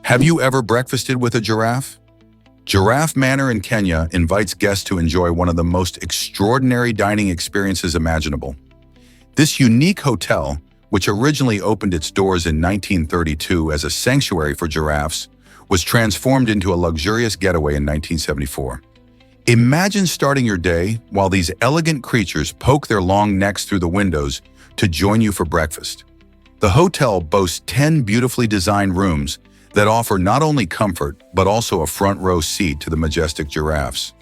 Have you ever breakfasted with a giraffe? Giraffe Manor in Kenya invites guests to enjoy one of the most extraordinary dining experiences imaginable. This unique hotel, which originally opened its doors in 1932 as a sanctuary for giraffes, was transformed into a luxurious getaway in 1974. Imagine starting your day while these elegant creatures poke their long necks through the windows to join you for breakfast. The hotel boasts 10 beautifully designed rooms that offer not only comfort but also a front-row seat to the majestic giraffes.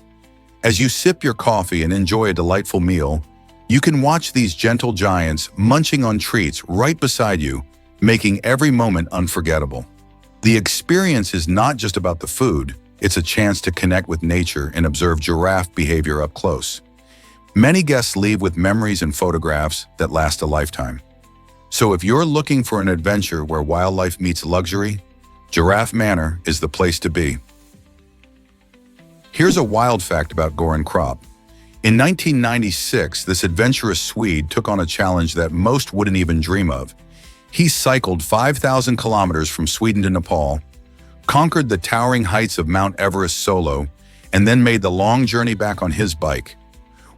As you sip your coffee and enjoy a delightful meal, you can watch these gentle giants munching on treats right beside you, making every moment unforgettable. The experience is not just about the food, it's a chance to connect with nature and observe giraffe behavior up close. Many guests leave with memories and photographs that last a lifetime. So if you're looking for an adventure where wildlife meets luxury, Giraffe Manor is the place to be. Here's a wild fact about Goran Kropp. In 1996, this adventurous Swede took on a challenge that most wouldn't even dream of. He cycled 5,000 kilometers from Sweden to Nepal, conquered the towering heights of Mount Everest solo, and then made the long journey back on his bike.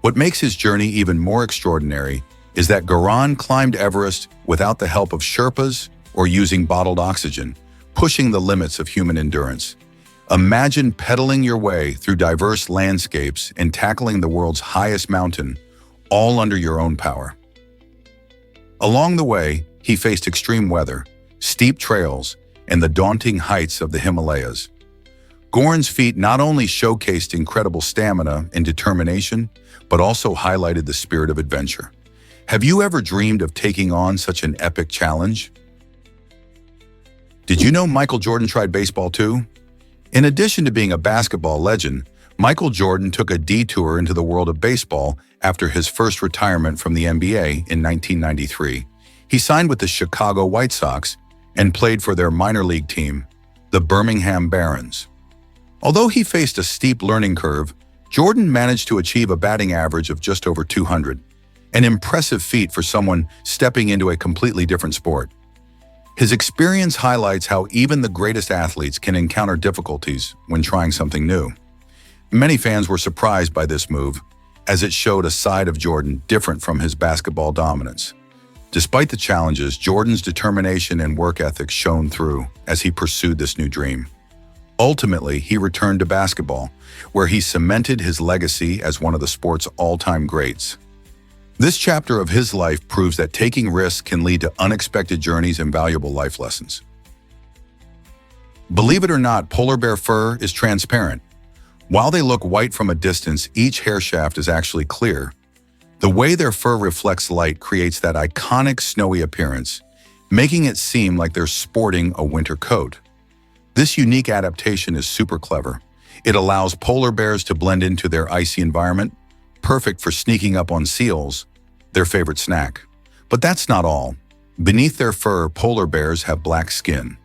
What makes his journey even more extraordinary is that Goran climbed Everest without the help of Sherpas or using bottled oxygen, pushing the limits of human endurance. Imagine pedaling your way through diverse landscapes and tackling the world's highest mountain, all under your own power. Along the way, he faced extreme weather, steep trails, and the daunting heights of the Himalayas. Goran's feat not only showcased incredible stamina and determination, but also highlighted the spirit of adventure. Have you ever dreamed of taking on such an epic challenge? Did you know Michael Jordan tried baseball too? In addition to being a basketball legend, Michael Jordan took a detour into the world of baseball after his first retirement from the NBA in 1993. He signed with the Chicago White Sox and played for their minor league team, the Birmingham Barons. Although he faced a steep learning curve, Jordan managed to achieve a batting average of just over 200, an impressive feat for someone stepping into a completely different sport. His experience highlights how even the greatest athletes can encounter difficulties when trying something new. Many fans were surprised by this move, as it showed a side of Jordan different from his basketball dominance. Despite the challenges, Jordan's determination and work ethic shone through as he pursued this new dream. Ultimately, he returned to basketball, where he cemented his legacy as one of the sport's all-time greats. This chapter of his life proves that taking risks can lead to unexpected journeys and valuable life lessons. Believe it or not, polar bear fur is transparent. While they look white from a distance, each hair shaft is actually clear. The way their fur reflects light creates that iconic snowy appearance, making it seem like they're sporting a winter coat. This unique adaptation is super clever. It allows polar bears to blend into their icy environment, perfect for sneaking up on seals, their favorite snack. But that's not all. Beneath their fur, polar bears have black skin.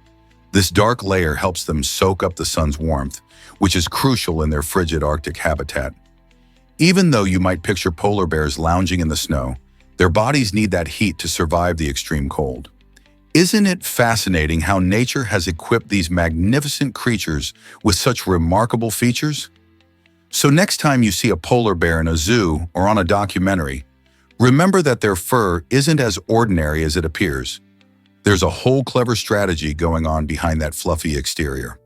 This dark layer helps them soak up the sun's warmth, which is crucial in their frigid Arctic habitat. Even though you might picture polar bears lounging in the snow, their bodies need that heat to survive the extreme cold. Isn't it fascinating how nature has equipped these magnificent creatures with such remarkable features? So next time you see a polar bear in a zoo or on a documentary, remember that their fur isn't as ordinary as it appears. There's a whole clever strategy going on behind that fluffy exterior.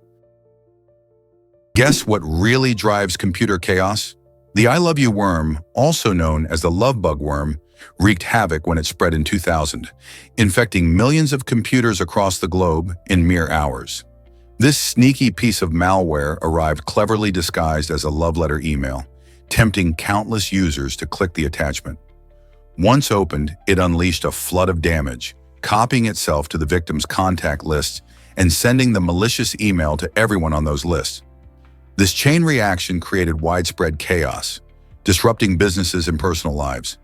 Guess what really drives computer chaos? The I Love You worm, also known as the love bug worm, wreaked havoc when it spread in 2000, infecting millions of computers across the globe in mere hours. This sneaky piece of malware arrived cleverly disguised as a love letter email, tempting countless users to click the attachment. Once opened, it unleashed a flood of damage, copying itself to the victim's contact lists and sending the malicious email to everyone on those lists. This chain reaction created widespread chaos, disrupting businesses and personal lives.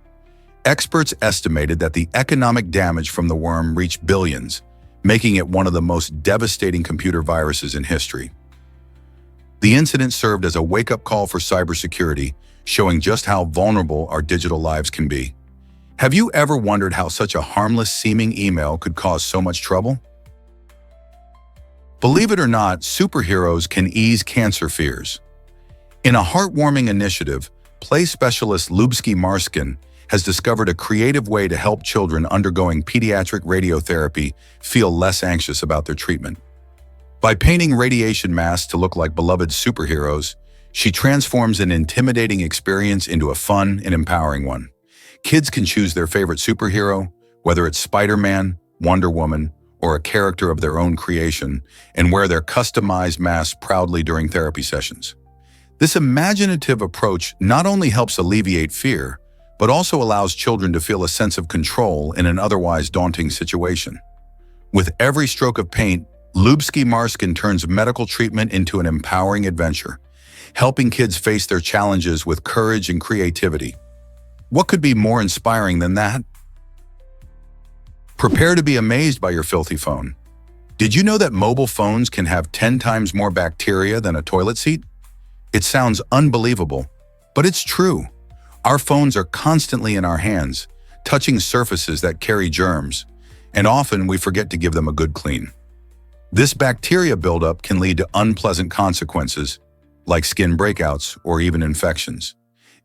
Experts estimated that the economic damage from the worm reached billions, making it one of the most devastating computer viruses in history. The incident served as a wake-up call for cybersecurity, showing just how vulnerable our digital lives can be. Have you ever wondered how such a harmless-seeming email could cause so much trouble? Believe it or not, superheroes can ease cancer fears. In a heartwarming initiative, play specialist Lubski Marskin has discovered a creative way to help children undergoing pediatric radiotherapy feel less anxious about their treatment. By painting radiation masks to look like beloved superheroes, she transforms an intimidating experience into a fun and empowering one. Kids can choose their favorite superhero, whether it's Spider-Man, Wonder Woman, or a character of their own creation, and wear their customized masks proudly during therapy sessions. This imaginative approach not only helps alleviate fear, but also allows children to feel a sense of control in an otherwise daunting situation. With every stroke of paint, Lubski Marskin turns medical treatment into an empowering adventure, helping kids face their challenges with courage and creativity. What could be more inspiring than that? Prepare to be amazed by your filthy phone. Did you know that mobile phones can have 10 times more bacteria than a toilet seat? It sounds unbelievable, but it's true. Our phones are constantly in our hands, touching surfaces that carry germs, and often we forget to give them a good clean. This bacteria buildup can lead to unpleasant consequences, like skin breakouts or even infections,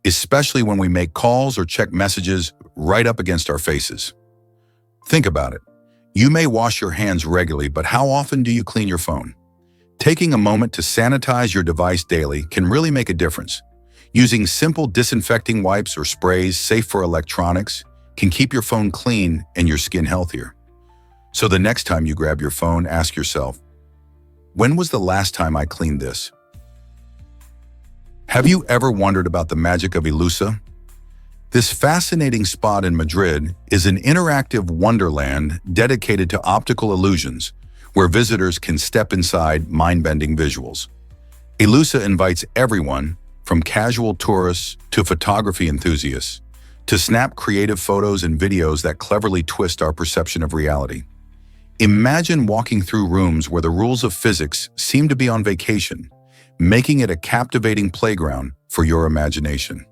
especially when we make calls or check messages right up against our faces. Think about it. You may wash your hands regularly, but how often do you clean your phone? Taking a moment to sanitize your device daily can really make a difference. Using simple disinfecting wipes or sprays safe for electronics can keep your phone clean and your skin healthier. So the next time you grab your phone, ask yourself, when was the last time I cleaned this? Have you ever wondered about the magic of Elusa? This fascinating spot in Madrid is an interactive wonderland dedicated to optical illusions, where visitors can step inside mind-bending visuals. Elusa invites everyone, from casual tourists to photography enthusiasts, to snap creative photos and videos that cleverly twist our perception of reality. Imagine walking through rooms where the rules of physics seem to be on vacation, making it a captivating playground for your imagination.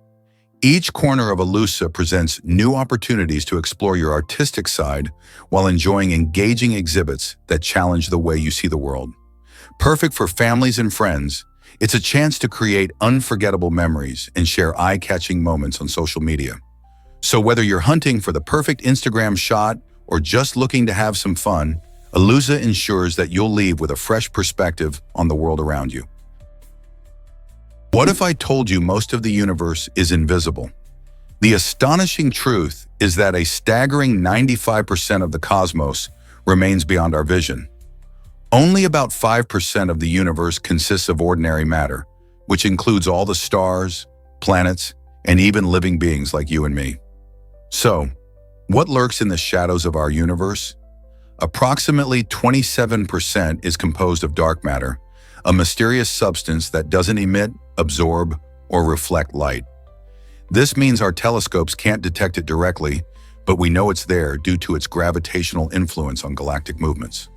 Each corner of Elusa presents new opportunities to explore your artistic side while enjoying engaging exhibits that challenge the way you see the world. Perfect for families and friends, it's a chance to create unforgettable memories and share eye-catching moments on social media. So whether you're hunting for the perfect Instagram shot or just looking to have some fun, Elusa ensures that you'll leave with a fresh perspective on the world around you. What if I told you most of the universe is invisible? The astonishing truth is that a staggering 95% of the cosmos remains beyond our vision. Only about 5% of the universe consists of ordinary matter, which includes all the stars, planets, and even living beings like you and me. So, what lurks in the shadows of our universe? Approximately 27% is composed of dark matter, a mysterious substance that doesn't emit, absorb, or reflect light. This means our telescopes can't detect it directly, but we know it's there due to its gravitational influence on galactic movements.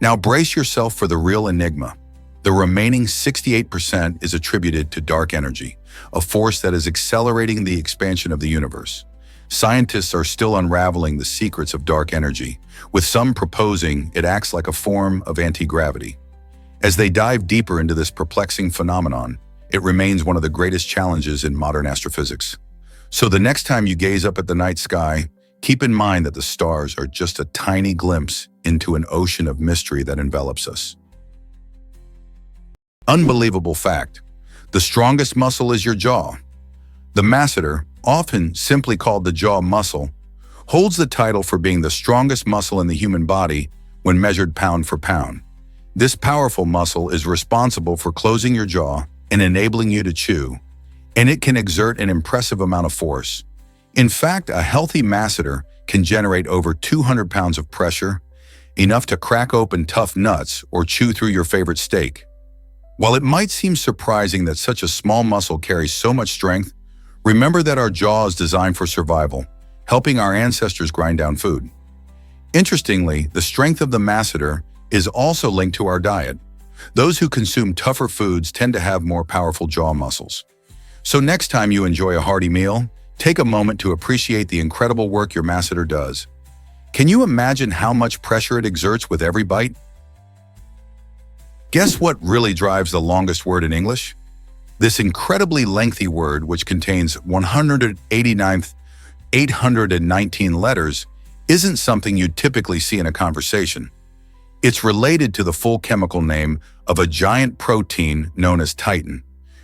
Now brace yourself for the real enigma. The remaining 68% is attributed to dark energy, a force that is accelerating the expansion of the universe. Scientists are still unraveling the secrets of dark energy, with some proposing it acts like a form of anti-gravity. As they dive deeper into this perplexing phenomenon, it remains one of the greatest challenges in modern astrophysics. So the next time you gaze up at the night sky, keep in mind that the stars are just a tiny glimpse into an ocean of mystery that envelops us. Unbelievable fact: the strongest muscle is your jaw. The masseter, often simply called the jaw muscle, holds the title for being the strongest muscle in the human body when measured pound for pound. This powerful muscle is responsible for closing your jaw and enabling you to chew, and it can exert an impressive amount of force. In fact, a healthy masseter can generate over 200 pounds of pressure, enough to crack open tough nuts or chew through your favorite steak. While it might seem surprising that such a small muscle carries so much strength, remember that our jaw is designed for survival, helping our ancestors grind down food. Interestingly, the strength of the masseter is also linked to our diet. Those who consume tougher foods tend to have more powerful jaw muscles. So next time you enjoy a hearty meal, take a moment to appreciate the incredible work your masseter does. Can you imagine how much pressure it exerts with every bite? Guess what really drives the longest word in English? This incredibly lengthy word, which contains 819 letters, isn't something you'd typically see in a conversation. It's related to the full chemical name of a giant protein known as titin,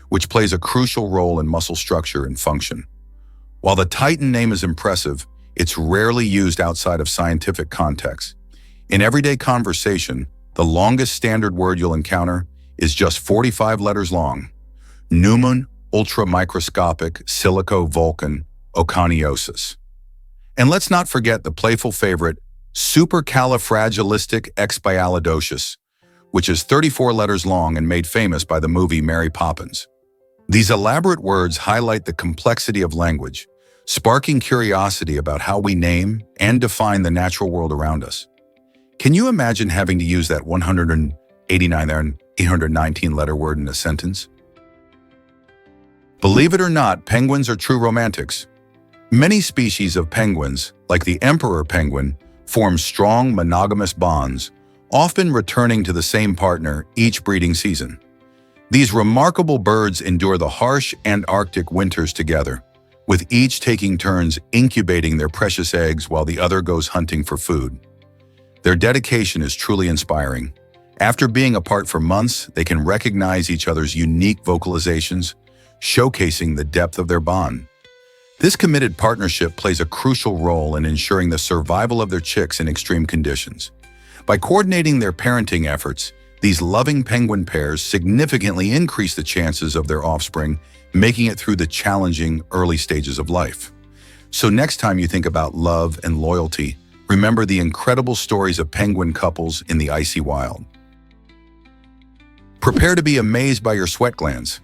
which plays a crucial role in muscle structure and function. While the titin name is impressive, it's rarely used outside of scientific contexts. In everyday conversation, the longest standard word you'll encounter is just 45 letters long. Pneumon ultramicroscopic silico-Vulcan oconiosis. And let's not forget the playful favorite supercalifragilisticexpialidocious, which is 34 letters long and made famous by the movie Mary Poppins. These elaborate words highlight the complexity of language, sparking curiosity about how we name and define the natural world around us. Can you imagine having to use that 819 letter word in a sentence? Believe it or not, penguins are true romantics. Many species of penguins, like the emperor penguin, form strong monogamous bonds, often returning to the same partner each breeding season. These remarkable birds endure the harsh Antarctic winters together, with each taking turns incubating their precious eggs while the other goes hunting for food. Their dedication is truly inspiring. After being apart for months, they can recognize each other's unique vocalizations, showcasing the depth of their bond. This committed partnership plays a crucial role in ensuring the survival of their chicks in extreme conditions. By coordinating their parenting efforts, these loving penguin pairs significantly increase the chances of their offspring making it through the challenging early stages of life. So next time you think about love and loyalty, remember the incredible stories of penguin couples in the icy wild. Prepare to be amazed by your sweat glands.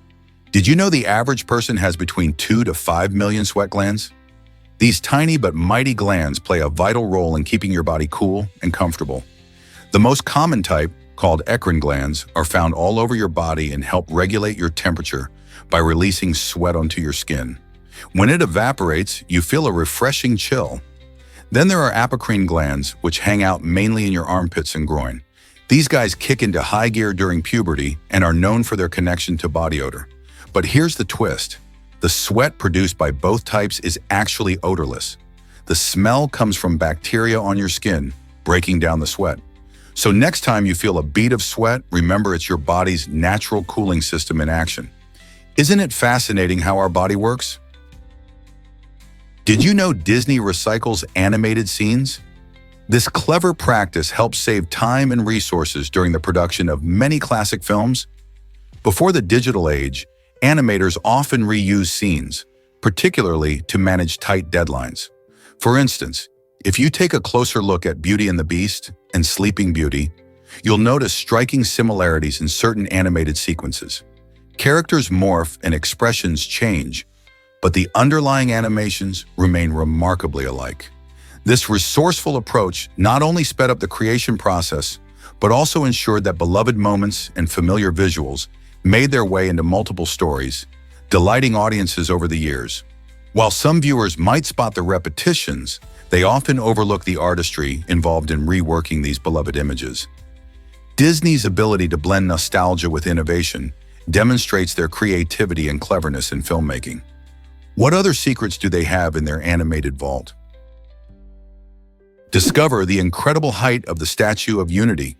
Did you know the average person has between 2 to 5 million sweat glands? These tiny but mighty glands play a vital role in keeping your body cool and comfortable. The most common type, called eccrine glands, are found all over your body and help regulate your temperature by releasing sweat onto your skin. When it evaporates, you feel a refreshing chill. Then there are apocrine glands, which hang out mainly in your armpits and groin. These guys kick into high gear during puberty and are known for their connection to body odor. But here's the twist. The sweat produced by both types is actually odorless. The smell comes from bacteria on your skin, breaking down the sweat. So next time you feel a bead of sweat, remember it's your body's natural cooling system in action. Isn't it fascinating how our body works? Did you know Disney recycles animated scenes? This clever practice helps save time and resources during the production of many classic films. Before the digital age, animators often reuse scenes, particularly to manage tight deadlines. For instance, if you take a closer look at Beauty and the Beast and Sleeping Beauty, you'll notice striking similarities in certain animated sequences. Characters morph and expressions change, but the underlying animations remain remarkably alike. This resourceful approach not only sped up the creation process, but also ensured that beloved moments and familiar visuals made their way into multiple stories, delighting audiences over the years. While some viewers might spot the repetitions, they often overlook the artistry involved in reworking these beloved images. Disney's ability to blend nostalgia with innovation demonstrates their creativity and cleverness in filmmaking. What other secrets do they have in their animated vault? Discover the incredible height of the Statue of Unity.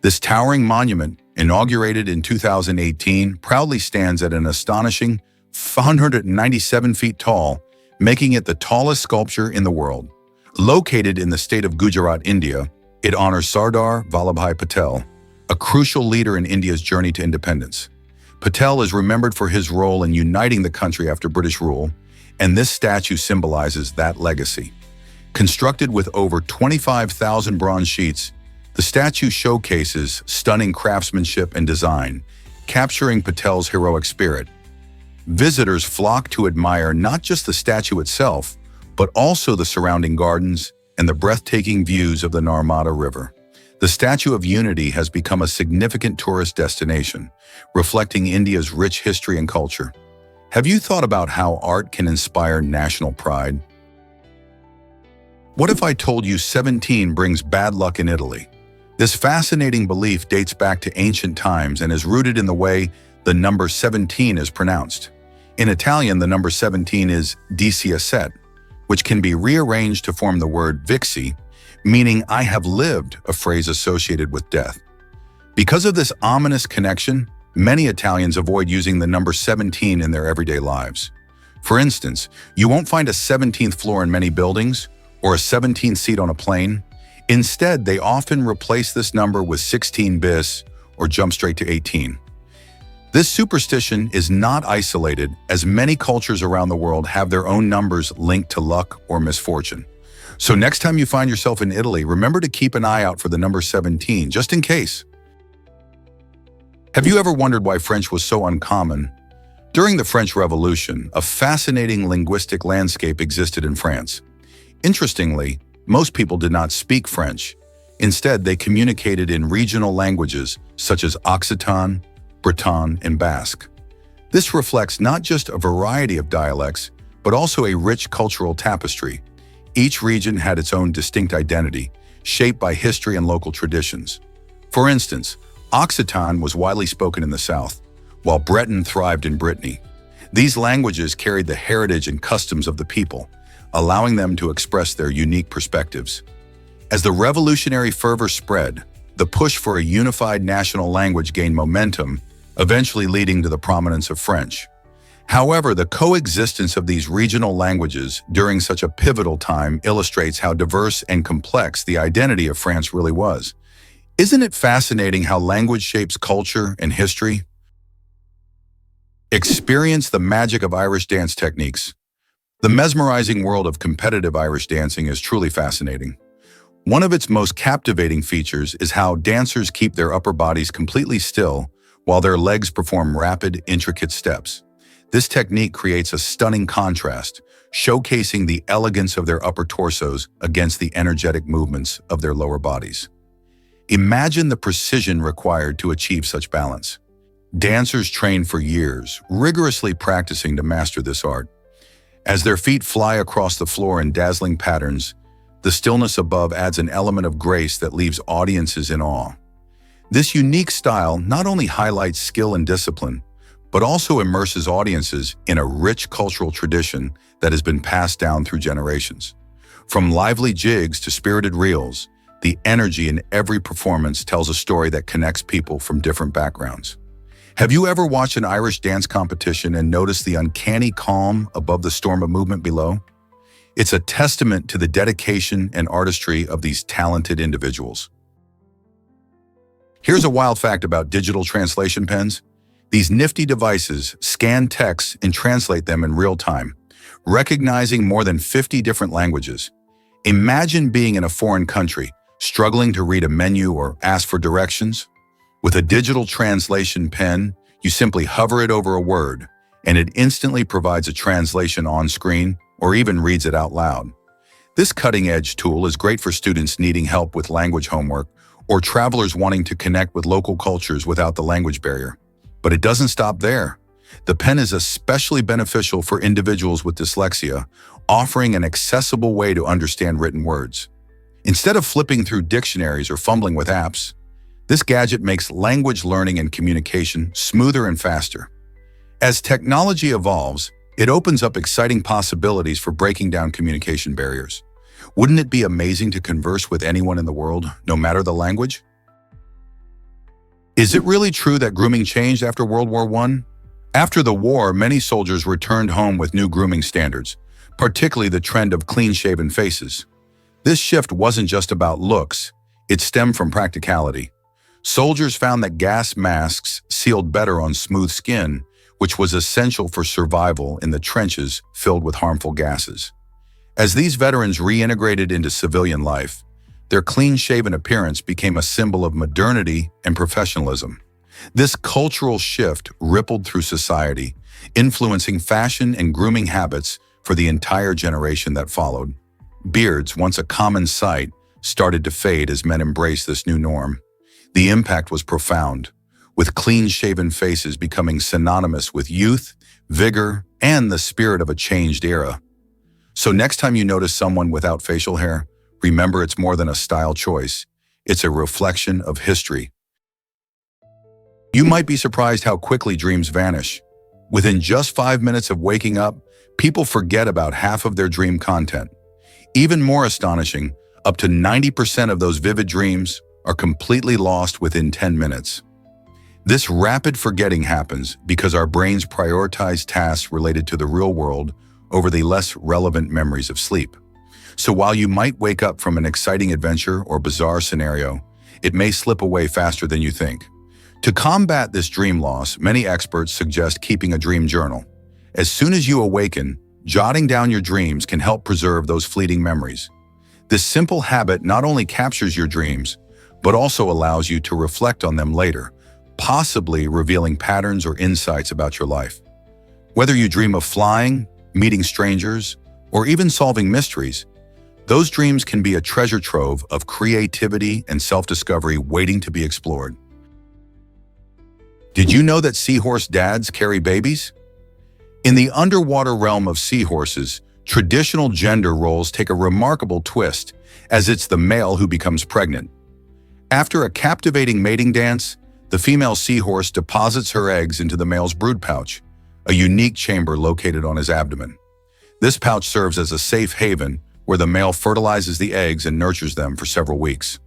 This towering monument, inaugurated in 2018, proudly stands at an astonishing 197 feet tall, making it the tallest sculpture in the world. Located in the state of Gujarat, India, it honors Sardar Vallabhbhai Patel, a crucial leader in India's journey to independence. Patel is remembered for his role in uniting the country after British rule, and this statue symbolizes that legacy. Constructed with over 25,000 bronze sheets, the statue showcases stunning craftsmanship and design, capturing Patel's heroic spirit. Visitors flock to admire not just the statue itself, but also the surrounding gardens and the breathtaking views of the Narmada River. The Statue of Unity has become a significant tourist destination, reflecting India's rich history and culture. Have you thought about how art can inspire national pride? What if I told you 17 brings bad luck in Italy? This fascinating belief dates back to ancient times and is rooted in the way the number 17 is pronounced. In Italian, the number 17 is diciasette, which can be rearranged to form the word vixi, meaning I have lived, a phrase associated with death. Because of this ominous connection, many Italians avoid using the number 17 in their everyday lives. For instance, you won't find a 17th floor in many buildings or a 17th seat on a plane. Instead, they often replace this number with 16 bis or jump straight to 18. This superstition is not isolated, as many cultures around the world have their own numbers linked to luck or misfortune. So next time you find yourself in Italy, remember to keep an eye out for the number 17, just in case. Have you ever wondered why French was so uncommon? During the French Revolution, a fascinating linguistic landscape existed in France. Interestingly, most people did not speak French. Instead, they communicated in regional languages such as Occitan, Breton, and Basque. This reflects not just a variety of dialects, but also a rich cultural tapestry. Each region had its own distinct identity, shaped by history and local traditions. For instance, Occitan was widely spoken in the South, while Breton thrived in Brittany. These languages carried the heritage and customs of the people, allowing them to express their unique perspectives. As the revolutionary fervor spread, the push for a unified national language gained momentum, eventually leading to the prominence of French. However, the coexistence of these regional languages during such a pivotal time illustrates how diverse and complex the identity of France really was. Isn't it fascinating how language shapes culture and history? Experience the magic of Irish dance techniques. The mesmerizing world of competitive Irish dancing is truly fascinating. One of its most captivating features is how dancers keep their upper bodies completely still while their legs perform rapid, intricate steps. This technique creates a stunning contrast, showcasing the elegance of their upper torsos against the energetic movements of their lower bodies. Imagine the precision required to achieve such balance. Dancers train for years, rigorously practicing to master this art. As their feet fly across the floor in dazzling patterns, the stillness above adds an element of grace that leaves audiences in awe. This unique style not only highlights skill and discipline, but also immerses audiences in a rich cultural tradition that has been passed down through generations. From lively jigs to spirited reels, the energy in every performance tells a story that connects people from different backgrounds. Have you ever watched an Irish dance competition and noticed the uncanny calm above the storm of movement below? It's a testament to the dedication and artistry of these talented individuals. Here's a wild fact about digital translation pens. These nifty devices scan texts and translate them in real time, recognizing more than 50 different languages. Imagine being in a foreign country, struggling to read a menu or ask for directions. With a digital translation pen, you simply hover it over a word, and it instantly provides a translation on screen or even reads it out loud. This cutting-edge tool is great for students needing help with language homework or travelers wanting to connect with local cultures without the language barrier. But it doesn't stop there. The pen is especially beneficial for individuals with dyslexia, offering an accessible way to understand written words. Instead of flipping through dictionaries or fumbling with apps, this gadget makes language learning and communication smoother and faster. As technology evolves, it opens up exciting possibilities for breaking down communication barriers. Wouldn't it be amazing to converse with anyone in the world, no matter the language? Is it really true that grooming changed after World War I? After the war, many soldiers returned home with new grooming standards, particularly the trend of clean-shaven faces. This shift wasn't just about looks, it stemmed from practicality. Soldiers found that gas masks sealed better on smooth skin, which was essential for survival in the trenches filled with harmful gases. As these veterans reintegrated into civilian life, their clean-shaven appearance became a symbol of modernity and professionalism. This cultural shift rippled through society, influencing fashion and grooming habits for the entire generation that followed. Beards, once a common sight, started to fade as men embraced this new norm. The impact was profound, with clean-shaven faces becoming synonymous with youth, vigor, and the spirit of a changed era. So next time you notice someone without facial hair, remember it's more than a style choice. It's a reflection of history. You might be surprised how quickly dreams vanish. Within just 5 minutes of waking up, people forget about half of their dream content. Even more astonishing, up to 90% of those vivid dreams are completely lost within 10 minutes. This rapid forgetting happens because our brains prioritize tasks related to the real world over the less relevant memories of sleep. So while you might wake up from an exciting adventure or bizarre scenario, it may slip away faster than you think. To combat this dream loss, many experts suggest keeping a dream journal. As soon as you awaken, jotting down your dreams can help preserve those fleeting memories. This simple habit not only captures your dreams, but also allows you to reflect on them later, possibly revealing patterns or insights about your life. Whether you dream of flying, meeting strangers, or even solving mysteries, those dreams can be a treasure trove of creativity and self-discovery waiting to be explored. Did you know that seahorse dads carry babies? In the underwater realm of seahorses, traditional gender roles take a remarkable twist, as it's the male who becomes pregnant. After a captivating mating dance, the female seahorse deposits her eggs into the male's brood pouch, a unique chamber located on his abdomen. This pouch serves as a safe haven where the male fertilizes the eggs and nurtures them for several weeks.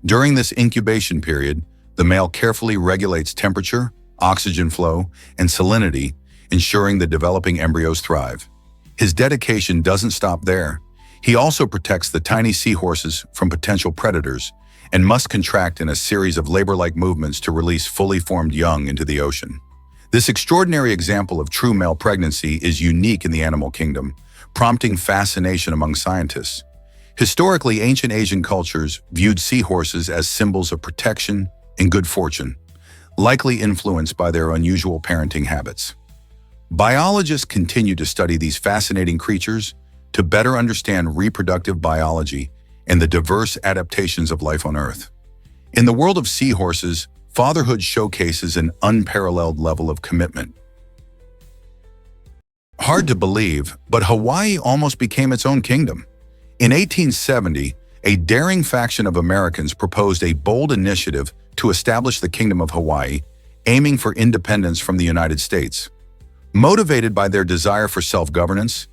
During this incubation period, the male carefully regulates temperature, oxygen flow, and salinity, ensuring the developing embryos thrive. His dedication doesn't stop there. He also protects the tiny seahorses from potential predators and must contract in a series of labor-like movements to release fully formed young into the ocean. This extraordinary example of true male pregnancy is unique in the animal kingdom, prompting fascination among scientists. Historically, ancient Asian cultures viewed seahorses as symbols of protection and good fortune, likely influenced by their unusual parenting habits. Biologists continue to study these fascinating creatures to better understand reproductive biology and the diverse adaptations of life on Earth. In the world of seahorses, fatherhood showcases an unparalleled level of commitment. Hard to believe, but Hawaii almost became its own kingdom. In 1870, a daring faction of Americans proposed a bold initiative to establish the Kingdom of Hawaii, aiming for independence from the United States. Motivated by their desire for self-governance,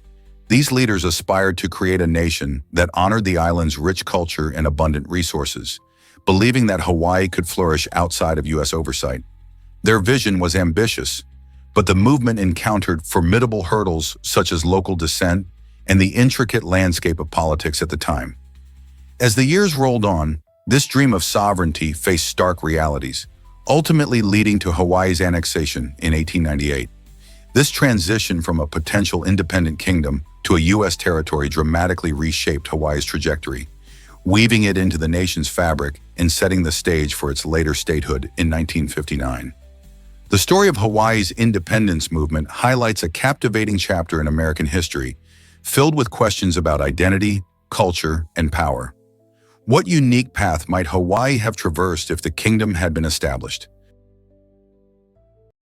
these leaders aspired to create a nation that honored the island's rich culture and abundant resources, believing that Hawaii could flourish outside of U.S. oversight. Their vision was ambitious, but the movement encountered formidable hurdles such as local dissent and the intricate landscape of politics at the time. As the years rolled on, this dream of sovereignty faced stark realities, ultimately leading to Hawaii's annexation in 1898. This transition from a potential independent kingdom to a U.S. territory dramatically reshaped Hawaii's trajectory, weaving it into the nation's fabric and setting the stage for its later statehood in 1959. The story of Hawaii's independence movement highlights a captivating chapter in American history, filled with questions about identity, culture, and power. What unique path might Hawaii have traversed if the kingdom had been established?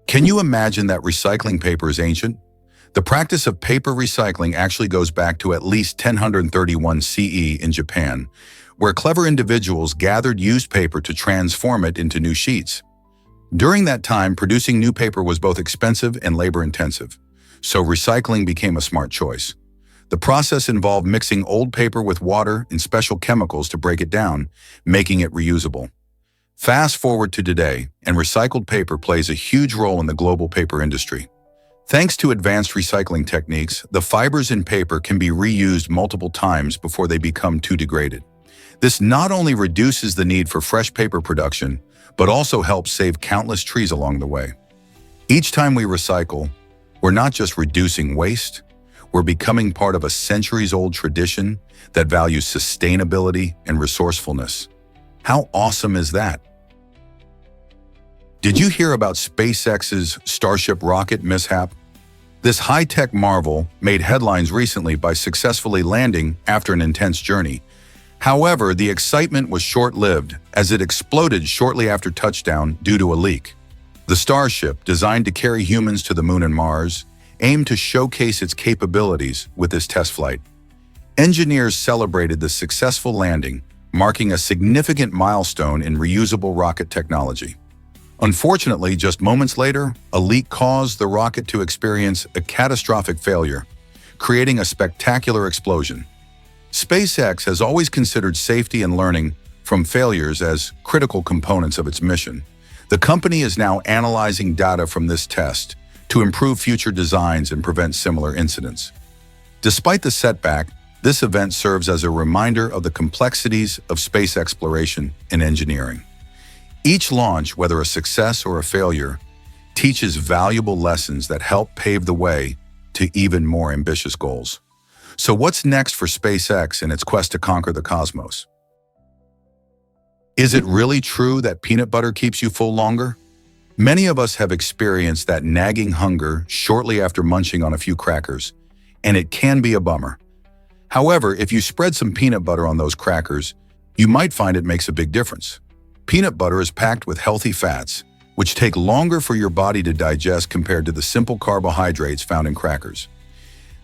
Can you imagine that recycling paper is ancient? The practice of paper recycling actually goes back to at least 1031 CE in Japan, where clever individuals gathered used paper to transform it into new sheets. During that time, producing new paper was both expensive and labor-intensive, so recycling became a smart choice. The process involved mixing old paper with water and special chemicals to break it down, making it reusable. Fast forward to today, and recycled paper plays a huge role in the global paper industry. Thanks to advanced recycling techniques, the fibers in paper can be reused multiple times before they become too degraded. This not only reduces the need for fresh paper production, but also helps save countless trees along the way. Each time we recycle, we're not just reducing waste, we're becoming part of a centuries-old tradition that values sustainability and resourcefulness. How awesome is that? Did you hear about SpaceX's Starship rocket mishap? This high-tech marvel made headlines recently by successfully landing after an intense journey. However, the excitement was short-lived as it exploded shortly after touchdown due to a leak. The Starship, designed to carry humans to the Moon and Mars, aimed to showcase its capabilities with this test flight. Engineers celebrated the successful landing, marking a significant milestone in reusable rocket technology. Unfortunately, just moments later, a leak caused the rocket to experience a catastrophic failure, creating a spectacular explosion. SpaceX has always considered safety and learning from failures as critical components of its mission. The company is now analyzing data from this test to improve future designs and prevent similar incidents. Despite the setback, this event serves as a reminder of the complexities of space exploration and engineering. Each launch, whether a success or a failure, teaches valuable lessons that help pave the way to even more ambitious goals. So what's next for SpaceX in its quest to conquer the cosmos? Is it really true that peanut butter keeps you full longer? Many of us have experienced that nagging hunger shortly after munching on a few crackers, and it can be a bummer. However, if you spread some peanut butter on those crackers, you might find it makes a big difference. Peanut butter is packed with healthy fats, which take longer for your body to digest compared to the simple carbohydrates found in crackers.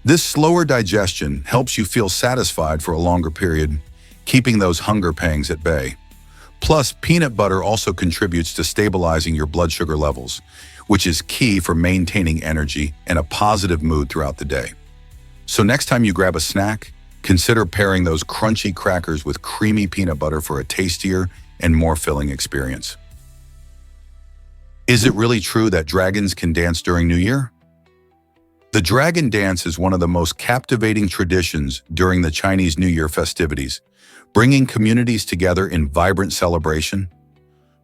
This slower digestion helps you feel satisfied for a longer period, keeping those hunger pangs at bay. Plus, peanut butter also contributes to stabilizing your blood sugar levels, which is key for maintaining energy and a positive mood throughout the day. So next time you grab a snack, consider pairing those crunchy crackers with creamy peanut butter for a tastier and more filling experience. Is it really true that dragons can dance during New Year? The dragon dance is one of the most captivating traditions during the Chinese New Year festivities, bringing communities together in vibrant celebration.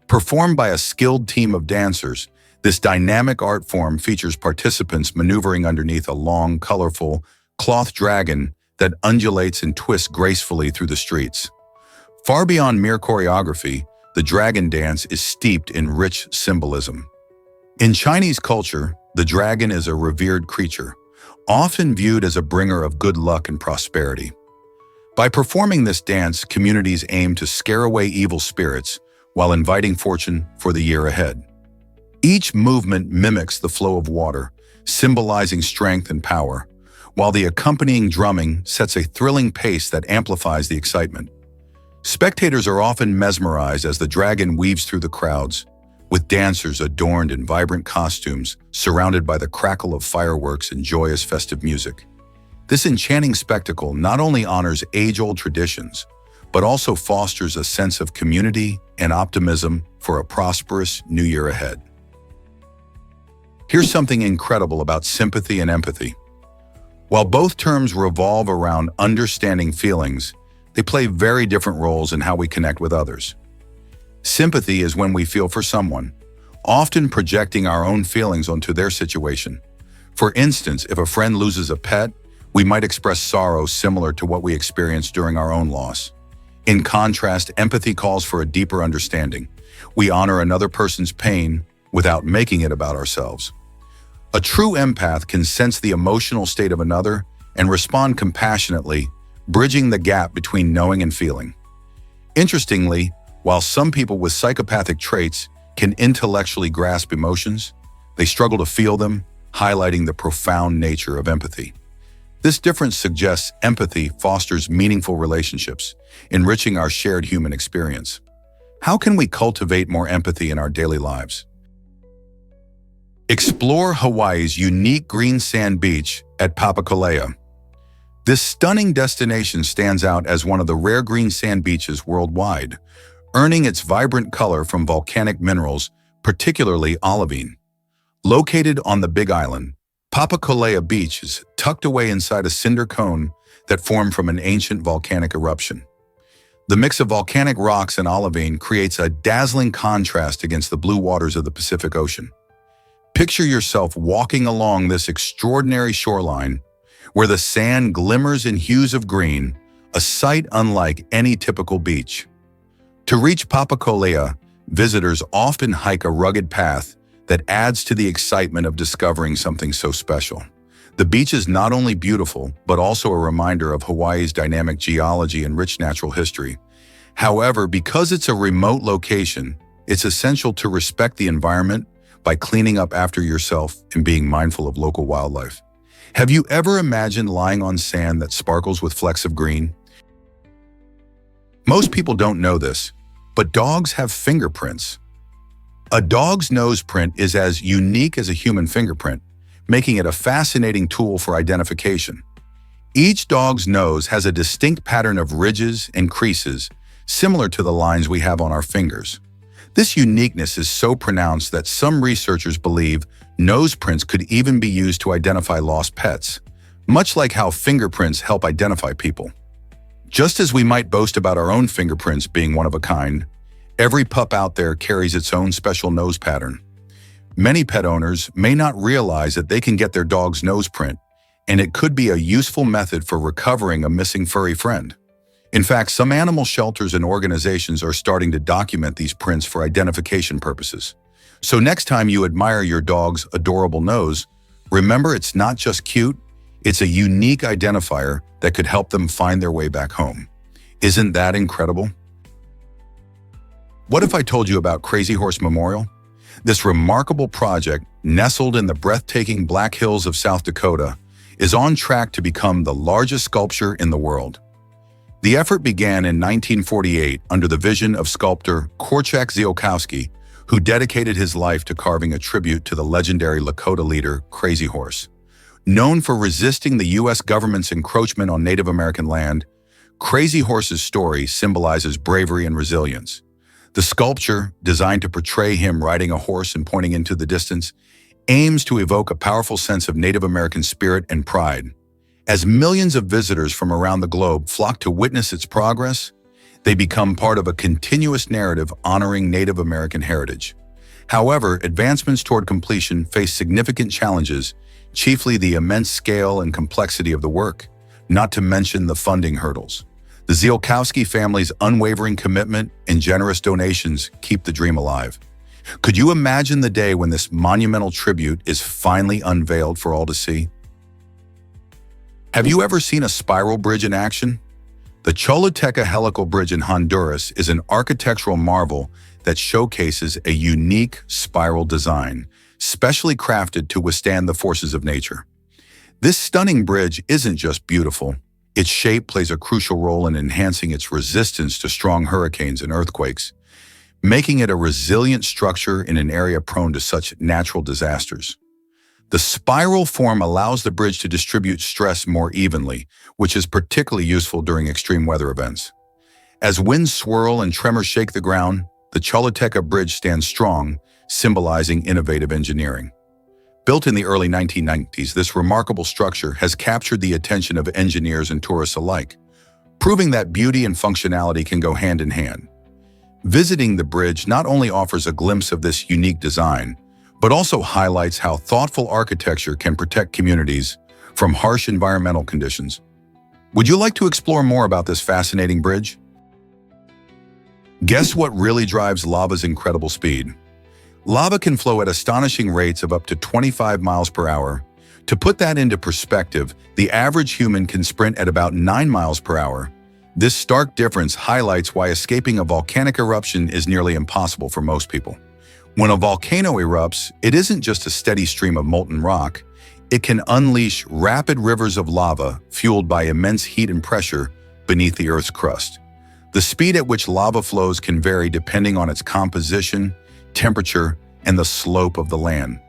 Performed by a skilled team of dancers, this dynamic art form features participants maneuvering underneath a long, colorful, cloth dragon that undulates and twists gracefully through the streets. Far beyond mere choreography, the dragon dance is steeped in rich symbolism. In Chinese culture, the dragon is a revered creature, often viewed as a bringer of good luck and prosperity. By performing this dance, communities aim to scare away evil spirits while inviting fortune for the year ahead. Each movement mimics the flow of water, symbolizing strength and power, while the accompanying drumming sets a thrilling pace that amplifies the excitement. Spectators are often mesmerized as the dragon weaves through the crowds, with dancers adorned in vibrant costumes, surrounded by the crackle of fireworks and joyous festive music. This enchanting spectacle not only honors age-old traditions, but also fosters a sense of community and optimism for a prosperous new year ahead. Here's something incredible about sympathy and empathy. While both terms revolve around understanding feelings, they play very different roles in how we connect with others. Sympathy is when we feel for someone, often projecting our own feelings onto their situation. For instance, if a friend loses a pet, we might express sorrow similar to what we experienced during our own loss. In contrast, empathy calls for a deeper understanding. We honor another person's pain without making it about ourselves. A true empath can sense the emotional state of another and respond compassionately, bridging the gap between knowing and feeling. Interestingly, while some people with psychopathic traits can intellectually grasp emotions, they struggle to feel them, highlighting the profound nature of empathy. This difference suggests empathy fosters meaningful relationships, enriching our shared human experience. How can we cultivate more empathy in our daily lives? Explore Hawaii's unique green sand beach at Papakolea. This stunning destination stands out as one of the rare green sand beaches worldwide, earning its vibrant color from volcanic minerals, particularly olivine. Located on the Big Island, Papakolea Beach is tucked away inside a cinder cone that formed from an ancient volcanic eruption. The mix of volcanic rocks and olivine creates a dazzling contrast against the blue waters of the Pacific Ocean. Picture yourself walking along this extraordinary shoreline, where the sand glimmers in hues of green, a sight unlike any typical beach. To reach Papakolea, visitors often hike a rugged path that adds to the excitement of discovering something so special. The beach is not only beautiful, but also a reminder of Hawaii's dynamic geology and rich natural history. However, because it's a remote location, it's essential to respect the environment by cleaning up after yourself and being mindful of local wildlife. Have you ever imagined lying on sand that sparkles with flecks of green? Most people don't know this, but dogs have fingerprints. A dog's nose print is as unique as a human fingerprint, making it a fascinating tool for identification. Each dog's nose has a distinct pattern of ridges and creases, similar to the lines we have on our fingers. This uniqueness is so pronounced that some researchers believe nose prints could even be used to identify lost pets, much like how fingerprints help identify people. Just as we might boast about our own fingerprints being one of a kind, every pup out there carries its own special nose pattern. Many pet owners may not realize that they can get their dog's nose print, and it could be a useful method for recovering a missing furry friend. In fact, some animal shelters and organizations are starting to document these prints for identification purposes. So next time you admire your dog's adorable nose, remember it's not just cute, it's a unique identifier that could help them find their way back home. Isn't that incredible? What if I told you about Crazy Horse Memorial? This remarkable project, nestled in the breathtaking Black Hills of South Dakota, is on track to become the largest sculpture in the world. The effort began in 1948 under the vision of sculptor Korczak Ziolkowski, who dedicated his life to carving a tribute to the legendary Lakota leader Crazy Horse. Known for resisting the U.S. government's encroachment on Native American land, Crazy Horse's story symbolizes bravery and resilience. The sculpture, designed to portray him riding a horse and pointing into the distance, aims to evoke a powerful sense of Native American spirit and pride. As millions of visitors from around the globe flock to witness its progress, they become part of a continuous narrative honoring Native American heritage. However, advancements toward completion face significant challenges, chiefly the immense scale and complexity of the work, not to mention the funding hurdles. The Ziolkowski family's unwavering commitment and generous donations keep the dream alive. Could you imagine the day when this monumental tribute is finally unveiled for all to see? Have you ever seen a spiral bridge in action? The Choluteca helical bridge in Honduras is an architectural marvel that showcases a unique spiral design, specially crafted to withstand the forces of nature. This stunning bridge isn't just beautiful. Its shape plays a crucial role in enhancing its resistance to strong hurricanes and earthquakes, making it a resilient structure in an area prone to such natural disasters. The spiral form allows the bridge to distribute stress more evenly, which is particularly useful during extreme weather events. As winds swirl and tremors shake the ground, the Choluteca Bridge stands strong, symbolizing innovative engineering. Built in the early 1990s, this remarkable structure has captured the attention of engineers and tourists alike, proving that beauty and functionality can go hand in hand. Visiting the bridge not only offers a glimpse of this unique design, but also highlights how thoughtful architecture can protect communities from harsh environmental conditions. Would you like to explore more about this fascinating bridge? Guess what really drives lava's incredible speed? Lava can flow at astonishing rates of up to 25 miles per hour. To put that into perspective, the average human can sprint at about 9 miles per hour. This stark difference highlights why escaping a volcanic eruption is nearly impossible for most people. When a volcano erupts, it isn't just a steady stream of molten rock. It can unleash rapid rivers of lava fueled by immense heat and pressure beneath the Earth's crust. The speed at which lava flows can vary depending on its composition, temperature, and the slope of the land.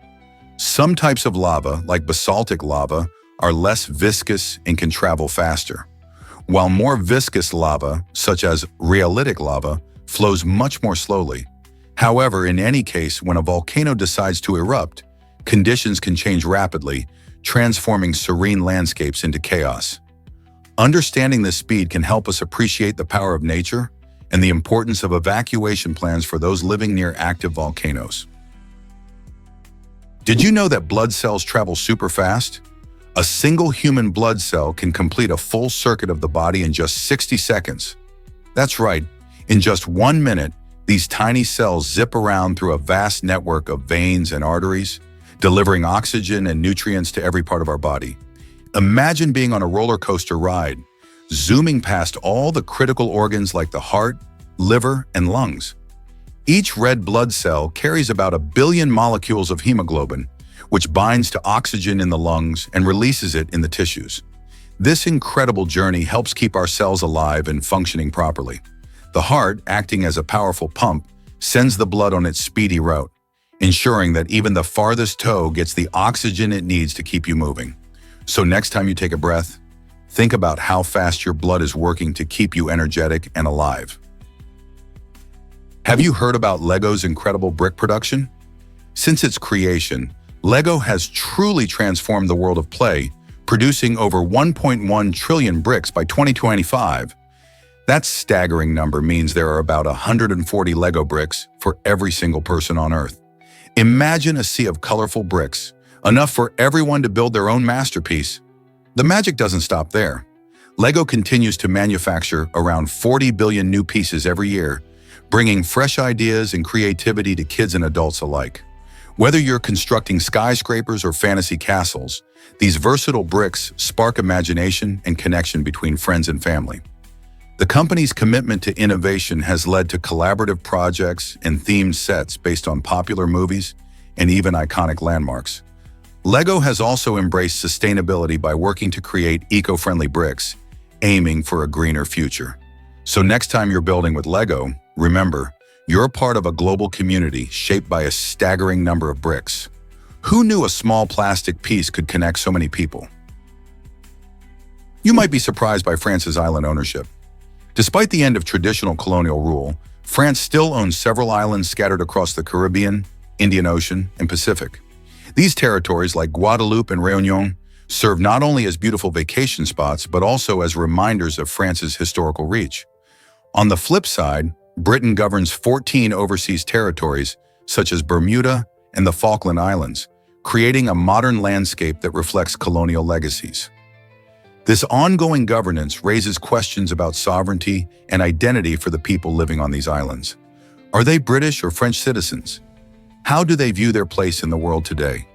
Some types of lava, like basaltic lava, are less viscous and can travel faster, while more viscous lava, such as rhyolitic lava, flows much more slowly. However, in any case, when a volcano decides to erupt, conditions can change rapidly, transforming serene landscapes into chaos. Understanding this speed can help us appreciate the power of nature and the importance of evacuation plans for those living near active volcanoes. Did you know that blood cells travel super fast? A single human blood cell can complete a full circuit of the body in just 60 seconds. That's right, in just 1 minute, these tiny cells zip around through a vast network of veins and arteries, delivering oxygen and nutrients to every part of our body. Imagine being on a roller coaster ride, zooming past all the critical organs like the heart, liver, and lungs. Each red blood cell carries about 1 billion molecules of hemoglobin, which binds to oxygen in the lungs and releases it in the tissues. This incredible journey helps keep our cells alive and functioning properly. The heart, acting as a powerful pump, sends the blood on its speedy route, ensuring that even the farthest toe gets the oxygen it needs to keep you moving. So next time you take a breath, think about how fast your blood is working to keep you energetic and alive. Have you heard about Lego's incredible brick production? Since its creation, Lego has truly transformed the world of play, producing over 1.1 trillion bricks by 2025. That staggering number means there are about 140 Lego bricks for every single person on Earth. Imagine a sea of colorful bricks, enough for everyone to build their own masterpiece. The magic doesn't stop there. Lego continues to manufacture around 40 billion new pieces every year, bringing fresh ideas and creativity to kids and adults alike. Whether you're constructing skyscrapers or fantasy castles, these versatile bricks spark imagination and connection between friends and family. The company's commitment to innovation has led to collaborative projects and themed sets based on popular movies and even iconic landmarks. Lego has also embraced sustainability by working to create eco-friendly bricks, aiming for a greener future. So next time you're building with Lego, remember, you're a part of a global community shaped by a staggering number of bricks. Who knew a small plastic piece could connect so many people? You might be surprised by France's island ownership. Despite the end of traditional colonial rule, France still owns several islands scattered across the Caribbean, Indian Ocean, and Pacific. These territories, like Guadeloupe and Réunion, serve not only as beautiful vacation spots, but also as reminders of France's historical reach. On the flip side, Britain governs 14 overseas territories, such as Bermuda and the Falkland Islands, creating a modern landscape that reflects colonial legacies. This ongoing governance raises questions about sovereignty and identity for the people living on these islands. Are they British or French citizens? How do they view their place in the world today?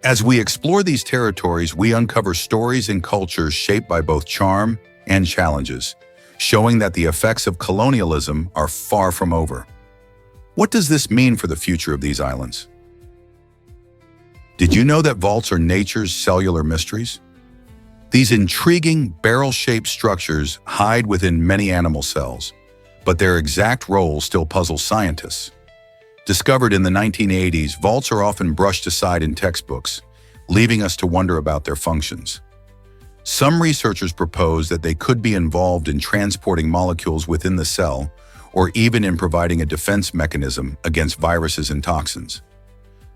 As we explore these territories, we uncover stories and cultures shaped by both charm and challenges, showing that the effects of colonialism are far from over. What does this mean for the future of these islands? Did you know that vaults are nature's cellular mysteries? These intriguing barrel-shaped structures hide within many animal cells, but their exact role still puzzles scientists. Discovered in the 1980s, vaults are often brushed aside in textbooks, leaving us to wonder about their functions. Some researchers propose that they could be involved in transporting molecules within the cell, or even in providing a defense mechanism against viruses and toxins.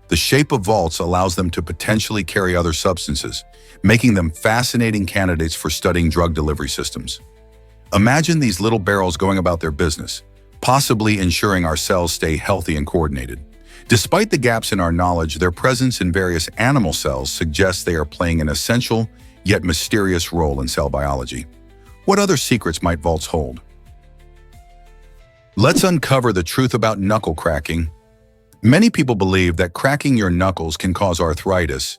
The shape of vaults allows them to potentially carry other substances, making them fascinating candidates for studying drug delivery systems. Imagine these little barrels going about their business, possibly ensuring our cells stay healthy and coordinated. Despite the gaps in our knowledge, their presence in various animal cells suggests they are playing an essential yet mysterious role in cell biology. What other secrets might vaults hold? Let's uncover the truth about knuckle cracking. Many people believe that cracking your knuckles can cause arthritis,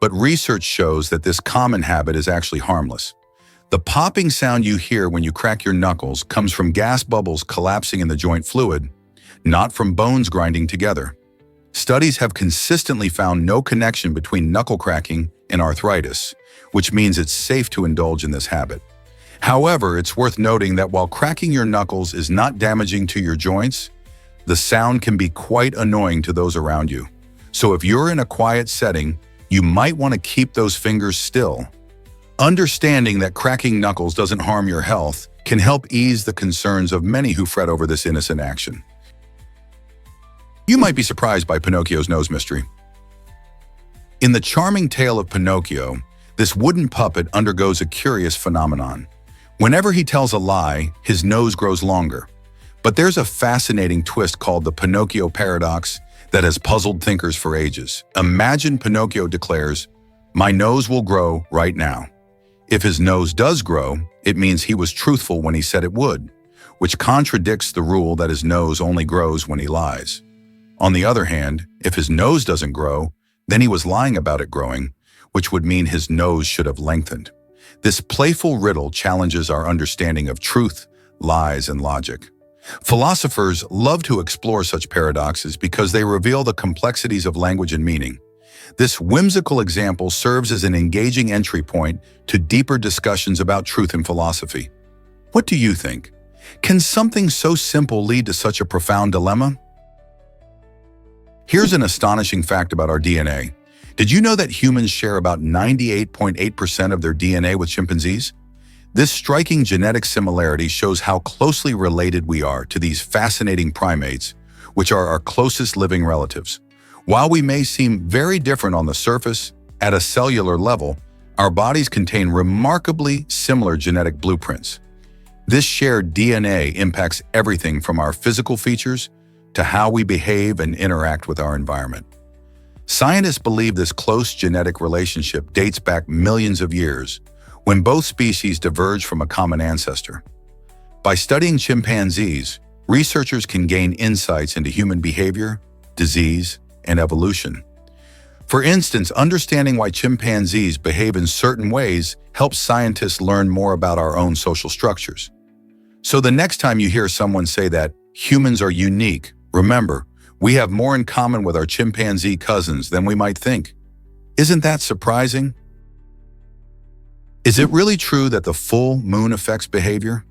but research shows that this common habit is actually harmless. The popping sound you hear when you crack your knuckles comes from gas bubbles collapsing in the joint fluid, not from bones grinding together. Studies have consistently found no connection between knuckle cracking and arthritis, which means it's safe to indulge in this habit. However, it's worth noting that while cracking your knuckles is not damaging to your joints, the sound can be quite annoying to those around you. So if you're in a quiet setting, you might want to keep those fingers still. Understanding that cracking knuckles doesn't harm your health can help ease the concerns of many who fret over this innocent action. You might be surprised by Pinocchio's nose mystery. In the charming tale of Pinocchio, this wooden puppet undergoes a curious phenomenon. Whenever he tells a lie, his nose grows longer. But there's a fascinating twist called the Pinocchio paradox that has puzzled thinkers for ages. Imagine Pinocchio declares, "My nose will grow right now." If his nose does grow, it means he was truthful when he said it would, which contradicts the rule that his nose only grows when he lies. On the other hand, if his nose doesn't grow, then he was lying about it growing, which would mean his nose should have lengthened. This playful riddle challenges our understanding of truth, lies, and logic. Philosophers love to explore such paradoxes because they reveal the complexities of language and meaning. This whimsical example serves as an engaging entry point to deeper discussions about truth and philosophy. What do you think? Can something so simple lead to such a profound dilemma? Here's an astonishing fact about our DNA. Did you know that humans share about 98.8% of their DNA with chimpanzees? This striking genetic similarity shows how closely related we are to these fascinating primates, which are our closest living relatives. While we may seem very different on the surface, at a cellular level, our bodies contain remarkably similar genetic blueprints. This shared DNA impacts everything from our physical features to how we behave and interact with our environment. Scientists believe this close genetic relationship dates back millions of years, when both species diverged from a common ancestor. By studying chimpanzees, researchers can gain insights into human behavior, disease, and evolution. For instance, understanding why chimpanzees behave in certain ways helps scientists learn more about our own social structures. So the next time you hear someone say that humans are unique, remember, we have more in common with our chimpanzee cousins than we might think. Isn't that surprising? Is it really true that the full moon affects behavior?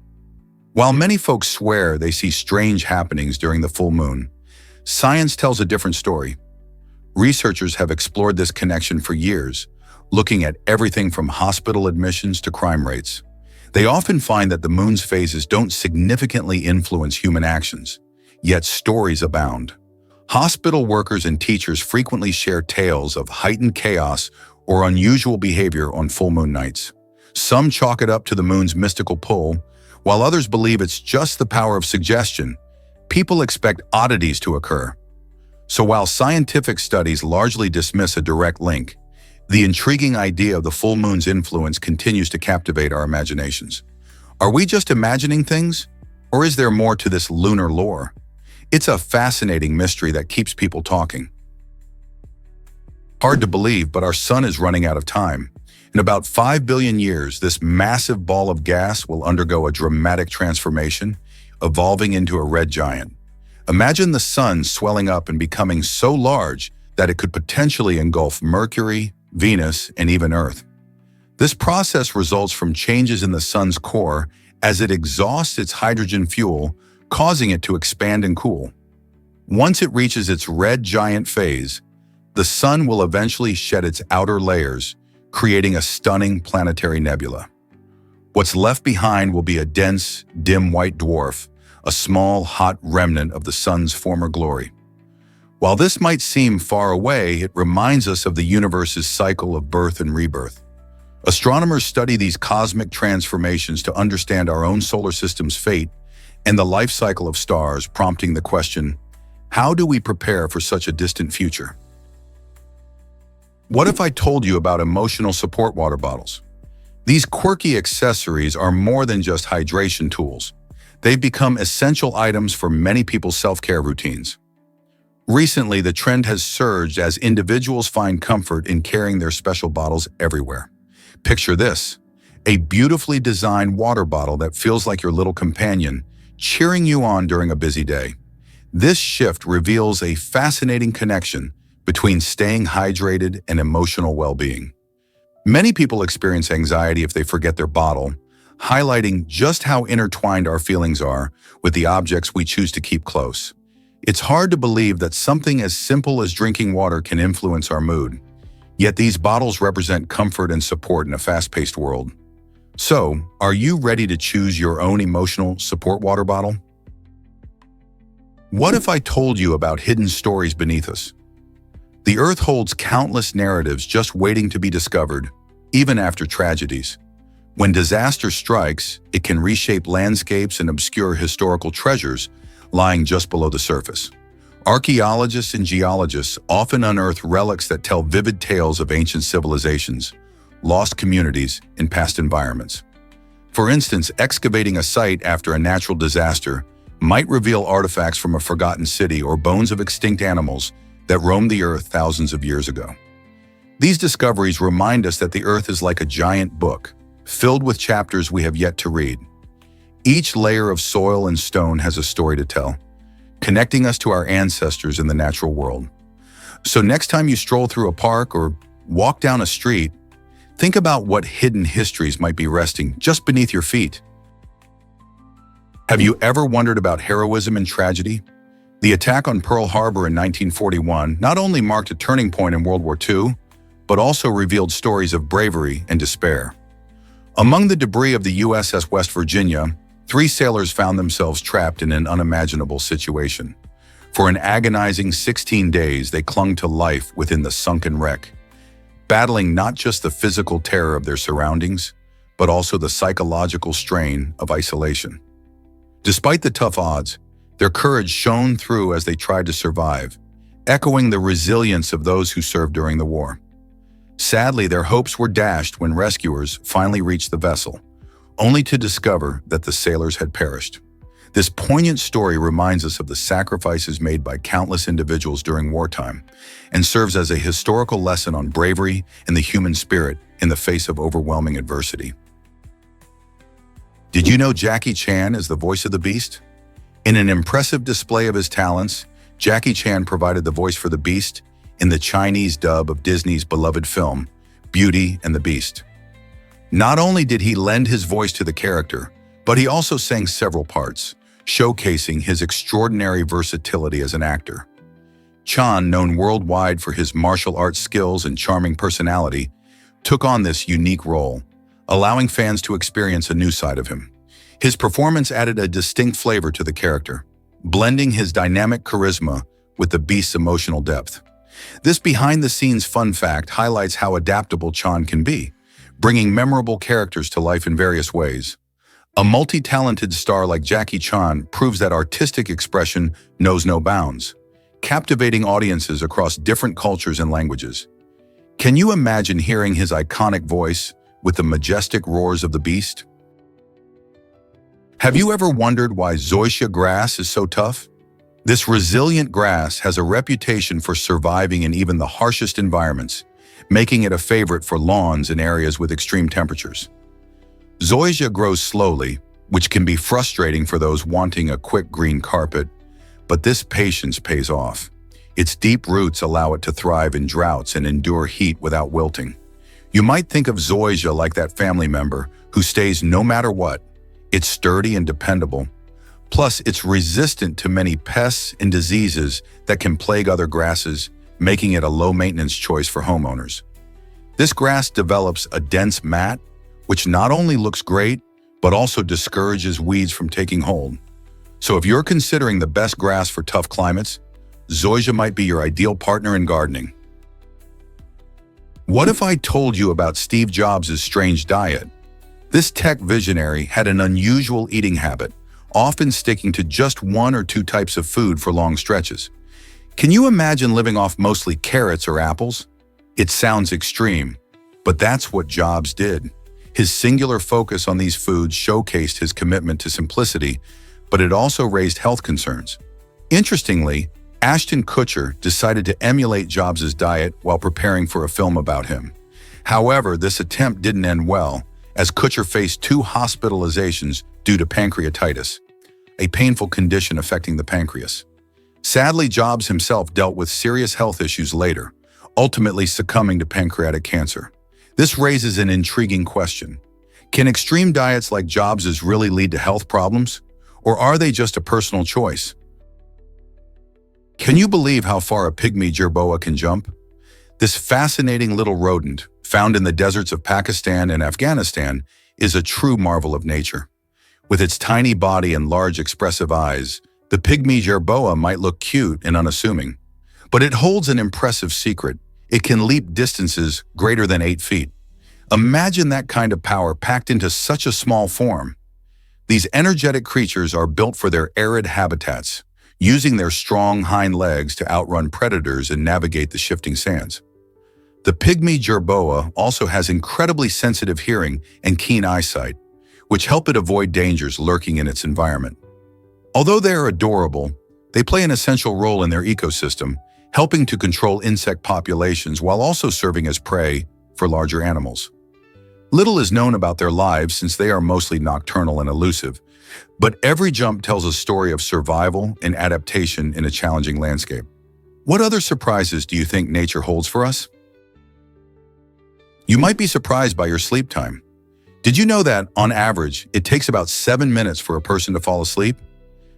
While many folks swear they see strange happenings during the full moon, science tells a different story. Researchers have explored this connection for years, looking at everything from hospital admissions to crime rates. They often find that the moon's phases don't significantly influence human actions, yet stories abound. Hospital workers and teachers frequently share tales of heightened chaos or unusual behavior on full moon nights. Some chalk it up to the moon's mystical pull, while others believe it's just the power of suggestion. People expect oddities to occur. So while scientific studies largely dismiss a direct link, the intriguing idea of the full moon's influence continues to captivate our imaginations. Are we just imagining things? Or is there more to this lunar lore? It's a fascinating mystery that keeps people talking. Hard to believe, but our sun is running out of time. In about 5 billion years, this massive ball of gas will undergo a dramatic transformation, evolving into a red giant. Imagine the sun swelling up and becoming so large that it could potentially engulf Mercury, Venus, and even Earth. This process results from changes in the sun's core as it exhausts its hydrogen fuel, causing it to expand and cool. Once it reaches its red giant phase, the sun will eventually shed its outer layers, creating a stunning planetary nebula. What's left behind will be a dense, dim white dwarf, a small, hot remnant of the sun's former glory. While this might seem far away, it reminds us of the universe's cycle of birth and rebirth. Astronomers study these cosmic transformations to understand our own solar system's fate and the life cycle of stars, prompting the question, how do we prepare for such a distant future? What if I told you about emotional support water bottles? These quirky accessories are more than just hydration tools. They've become essential items for many people's self-care routines. Recently, the trend has surged as individuals find comfort in carrying their special bottles everywhere. Picture this, a beautifully designed water bottle that feels like your little companion, cheering you on during a busy day. This shift reveals a fascinating connection between staying hydrated and emotional well-being. Many people experience anxiety if they forget their bottle, highlighting just how intertwined our feelings are with the objects we choose to keep close. It's hard to believe that something as simple as drinking water can influence our mood, yet these bottles represent comfort and support in a fast-paced world. So, are you ready to choose your own emotional support water bottle? What if I told you about hidden stories beneath us? The Earth holds countless narratives just waiting to be discovered, even after tragedies. When disaster strikes, it can reshape landscapes and obscure historical treasures lying just below the surface. Archaeologists and geologists often unearth relics that tell vivid tales of ancient civilizations, lost communities, and past environments. For instance, excavating a site after a natural disaster might reveal artifacts from a forgotten city or bones of extinct animals that roamed the Earth thousands of years ago. These discoveries remind us that the Earth is like a giant book, filled with chapters we have yet to read. Each layer of soil and stone has a story to tell, connecting us to our ancestors in the natural world. So next time you stroll through a park or walk down a street, think about what hidden histories might be resting just beneath your feet. Have you ever wondered about heroism and tragedy? The attack on Pearl Harbor in 1941 not only marked a turning point in World War II, but also revealed stories of bravery and despair. Among the debris of the USS West Virginia, 3 sailors found themselves trapped in an unimaginable situation. For an agonizing 16 days, they clung to life within the sunken wreck, battling not just the physical terror of their surroundings, but also the psychological strain of isolation. Despite the tough odds, their courage shone through as they tried to survive, echoing the resilience of those who served during the war. Sadly, their hopes were dashed when rescuers finally reached the vessel, only to discover that the sailors had perished. This poignant story reminds us of the sacrifices made by countless individuals during wartime and serves as a historical lesson on bravery and the human spirit in the face of overwhelming adversity. Did you know Jackie Chan is the voice of the Beast? In an impressive display of his talents, Jackie Chan provided the voice for the Beast in the Chinese dub of Disney's beloved film, Beauty and the Beast. Not only did he lend his voice to the character, but he also sang several parts, showcasing his extraordinary versatility as an actor. Chan, known worldwide for his martial arts skills and charming personality, took on this unique role, allowing fans to experience a new side of him. His performance added a distinct flavor to the character, blending his dynamic charisma with the Beast's emotional depth. This behind-the-scenes fun fact highlights how adaptable Chan can be, bringing memorable characters to life in various ways. A multi-talented star like Jackie Chan proves that artistic expression knows no bounds, captivating audiences across different cultures and languages. Can you imagine hearing his iconic voice with the majestic roars of the Beast? Have you ever wondered why Zoysia grass is so tough? This resilient grass has a reputation for surviving in even the harshest environments, making it a favorite for lawns in areas with extreme temperatures. Zoysia grows slowly, which can be frustrating for those wanting a quick green carpet, but this patience pays off. Its deep roots allow it to thrive in droughts and endure heat without wilting. You might think of Zoysia like that family member who stays no matter what. It's sturdy and dependable. Plus, it's resistant to many pests and diseases that can plague other grasses, making it a low-maintenance choice for homeowners. This grass develops a dense mat, which not only looks great, but also discourages weeds from taking hold. So if you're considering the best grass for tough climates, Zoysia might be your ideal partner in gardening. What if I told you about Steve Jobs' strange diet? This tech visionary had an unusual eating habit, often sticking to just 1 or 2 types of food for long stretches. Can you imagine living off mostly carrots or apples? It sounds extreme, but that's what Jobs did. His singular focus on these foods showcased his commitment to simplicity, but it also raised health concerns. Interestingly, Ashton Kutcher decided to emulate Jobs' diet while preparing for a film about him. However, this attempt didn't end well, as Kutcher faced 2 hospitalizations due to pancreatitis, a painful condition affecting the pancreas. Sadly, Jobs himself dealt with serious health issues later, ultimately succumbing to pancreatic cancer. This raises an intriguing question. Can extreme diets like Jobs' really lead to health problems, or are they just a personal choice? Can you believe how far a pygmy jerboa can jump? This fascinating little rodent, found in the deserts of Pakistan and Afghanistan, is a true marvel of nature. With its tiny body and large expressive eyes, the pygmy jerboa might look cute and unassuming. But it holds an impressive secret. It can leap distances greater than 8 feet. Imagine that kind of power packed into such a small form. These energetic creatures are built for their arid habitats, using their strong hind legs to outrun predators and navigate the shifting sands. The pygmy jerboa also has incredibly sensitive hearing and keen eyesight, which help it avoid dangers lurking in its environment. Although they are adorable, they play an essential role in their ecosystem, helping to control insect populations while also serving as prey for larger animals. Little is known about their lives since they are mostly nocturnal and elusive, but every jump tells a story of survival and adaptation in a challenging landscape. What other surprises do you think nature holds for us? You might be surprised by your sleep time. Did you know that, on average, it takes about 7 minutes for a person to fall asleep?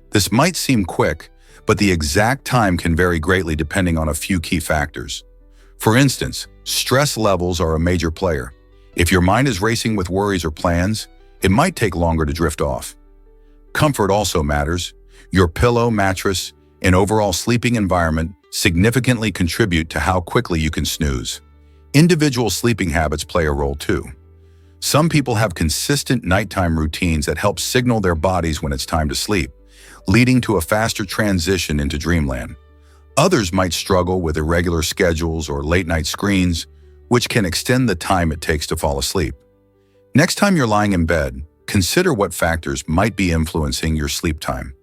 This might seem quick, but the exact time can vary greatly depending on a few key factors. For instance, stress levels are a major player. If your mind is racing with worries or plans, it might take longer to drift off. Comfort also matters. Your pillow, mattress, and overall sleeping environment significantly contribute to how quickly you can snooze. Individual sleeping habits play a role too. Some people have consistent nighttime routines that help signal their bodies when it's time to sleep, leading to a faster transition into dreamland. Others might struggle with irregular schedules or late-night screens, which can extend the time it takes to fall asleep. Next time you're lying in bed, consider what factors might be influencing your sleep time.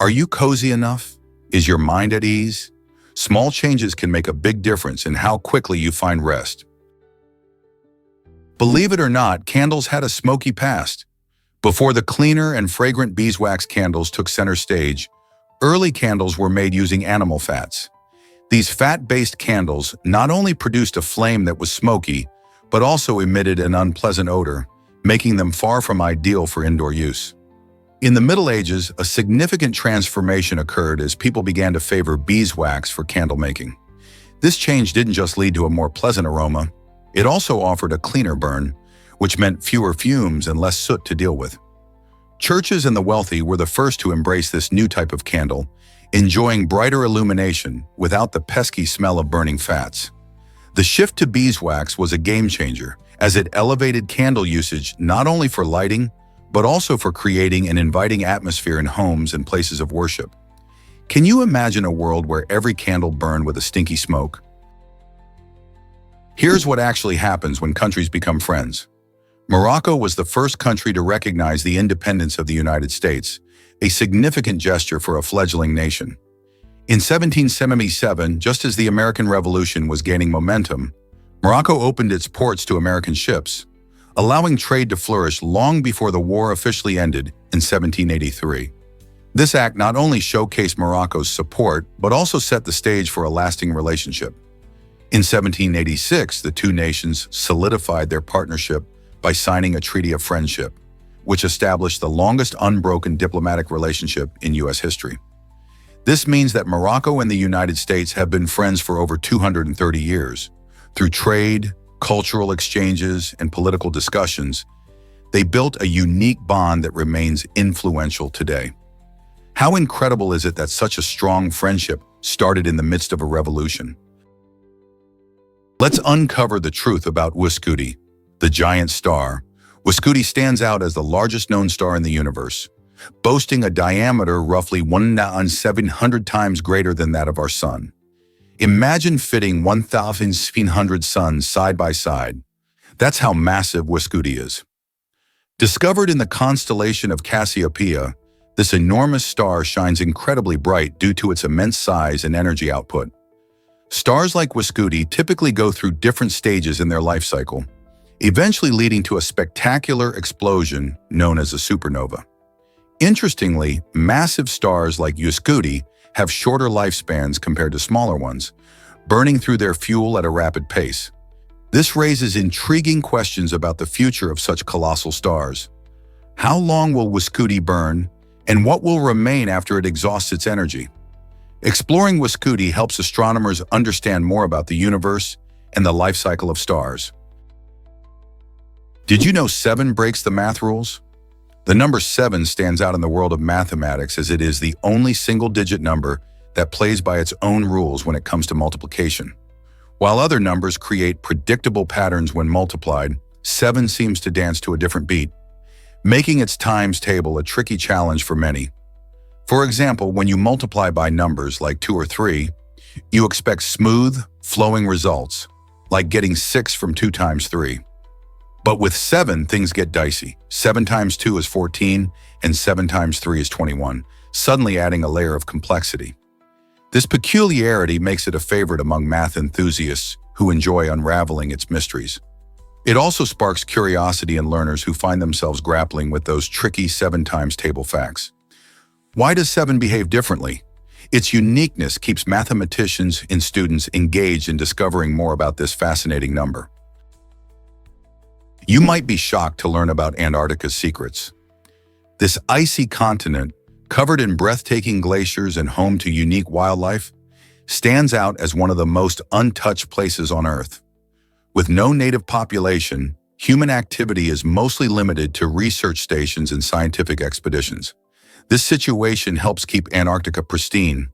Are you cozy enough? Is your mind at ease? Small changes can make a big difference in how quickly you find rest. Believe it or not, candles had a smoky past. Before the cleaner and fragrant beeswax candles took center stage, early candles were made using animal fats. These fat-based candles not only produced a flame that was smoky, but also emitted an unpleasant odor, making them far from ideal for indoor use. In the Middle Ages, a significant transformation occurred as people began to favor beeswax for candle making. This change didn't just lead to a more pleasant aroma, it also offered a cleaner burn, which meant fewer fumes and less soot to deal with. Churches and the wealthy were the first to embrace this new type of candle, enjoying brighter illumination without the pesky smell of burning fats. The shift to beeswax was a game changer, as it elevated candle usage not only for lighting, but also for creating an inviting atmosphere in homes and places of worship. Can you imagine a world where every candle burned with a stinky smoke? Here's what actually happens when countries become friends. Morocco was the first country to recognize the independence of the United States, a significant gesture for a fledgling nation. In 1777, just as the American Revolution was gaining momentum, Morocco opened its ports to American ships, allowing trade to flourish long before the war officially ended in 1783. This act not only showcased Morocco's support, but also set the stage for a lasting relationship. In 1786, the two nations solidified their partnership by signing a treaty of friendship, which established the longest unbroken diplomatic relationship in U.S. history. This means that Morocco and the United States have been friends for over 230 years. Through trade, cultural exchanges, and political discussions, they built a unique bond that remains influential today. How incredible is it that such a strong friendship started in the midst of a revolution? Let's uncover the truth about UY Scuti, the giant star. UY Scuti stands out as the largest known star in the universe, boasting a diameter roughly 1,700 times greater than that of our Sun. Imagine fitting 1,700 suns side by side. That's how massive UY Scuti is. Discovered in the constellation of Cassiopeia, this enormous star shines incredibly bright due to its immense size and energy output. Stars like UY Scuti typically go through different stages in their life cycle, eventually leading to a spectacular explosion known as a supernova. Interestingly, massive stars like UY Scuti have shorter lifespans compared to smaller ones, burning through their fuel at a rapid pace. This raises intriguing questions about the future of such colossal stars. How long will UY Scuti burn, and what will remain after it exhausts its energy? Exploring UY Scuti helps astronomers understand more about the universe and the life cycle of stars. Did you know 7 breaks the math rules? The number 7 stands out in the world of mathematics as it is the only single-digit number that plays by its own rules when it comes to multiplication. While other numbers create predictable patterns when multiplied, 7 seems to dance to a different beat, making its times table a tricky challenge for many. For example, when you multiply by numbers like 2 or 3, you expect smooth, flowing results, like getting 6 from 2 times 3. But with 7, things get dicey. 7 times 2 is 14, and 7 times 3 is 21, suddenly adding a layer of complexity. This peculiarity makes it a favorite among math enthusiasts who enjoy unraveling its mysteries. It also sparks curiosity in learners who find themselves grappling with those tricky 7 times table facts. Why does 7 behave differently? Its uniqueness keeps mathematicians and students engaged in discovering more about this fascinating number. You might be shocked to learn about Antarctica's secrets. This icy continent, covered in breathtaking glaciers and home to unique wildlife, stands out as one of the most untouched places on Earth. With no native population, human activity is mostly limited to research stations and scientific expeditions. This situation helps keep Antarctica pristine,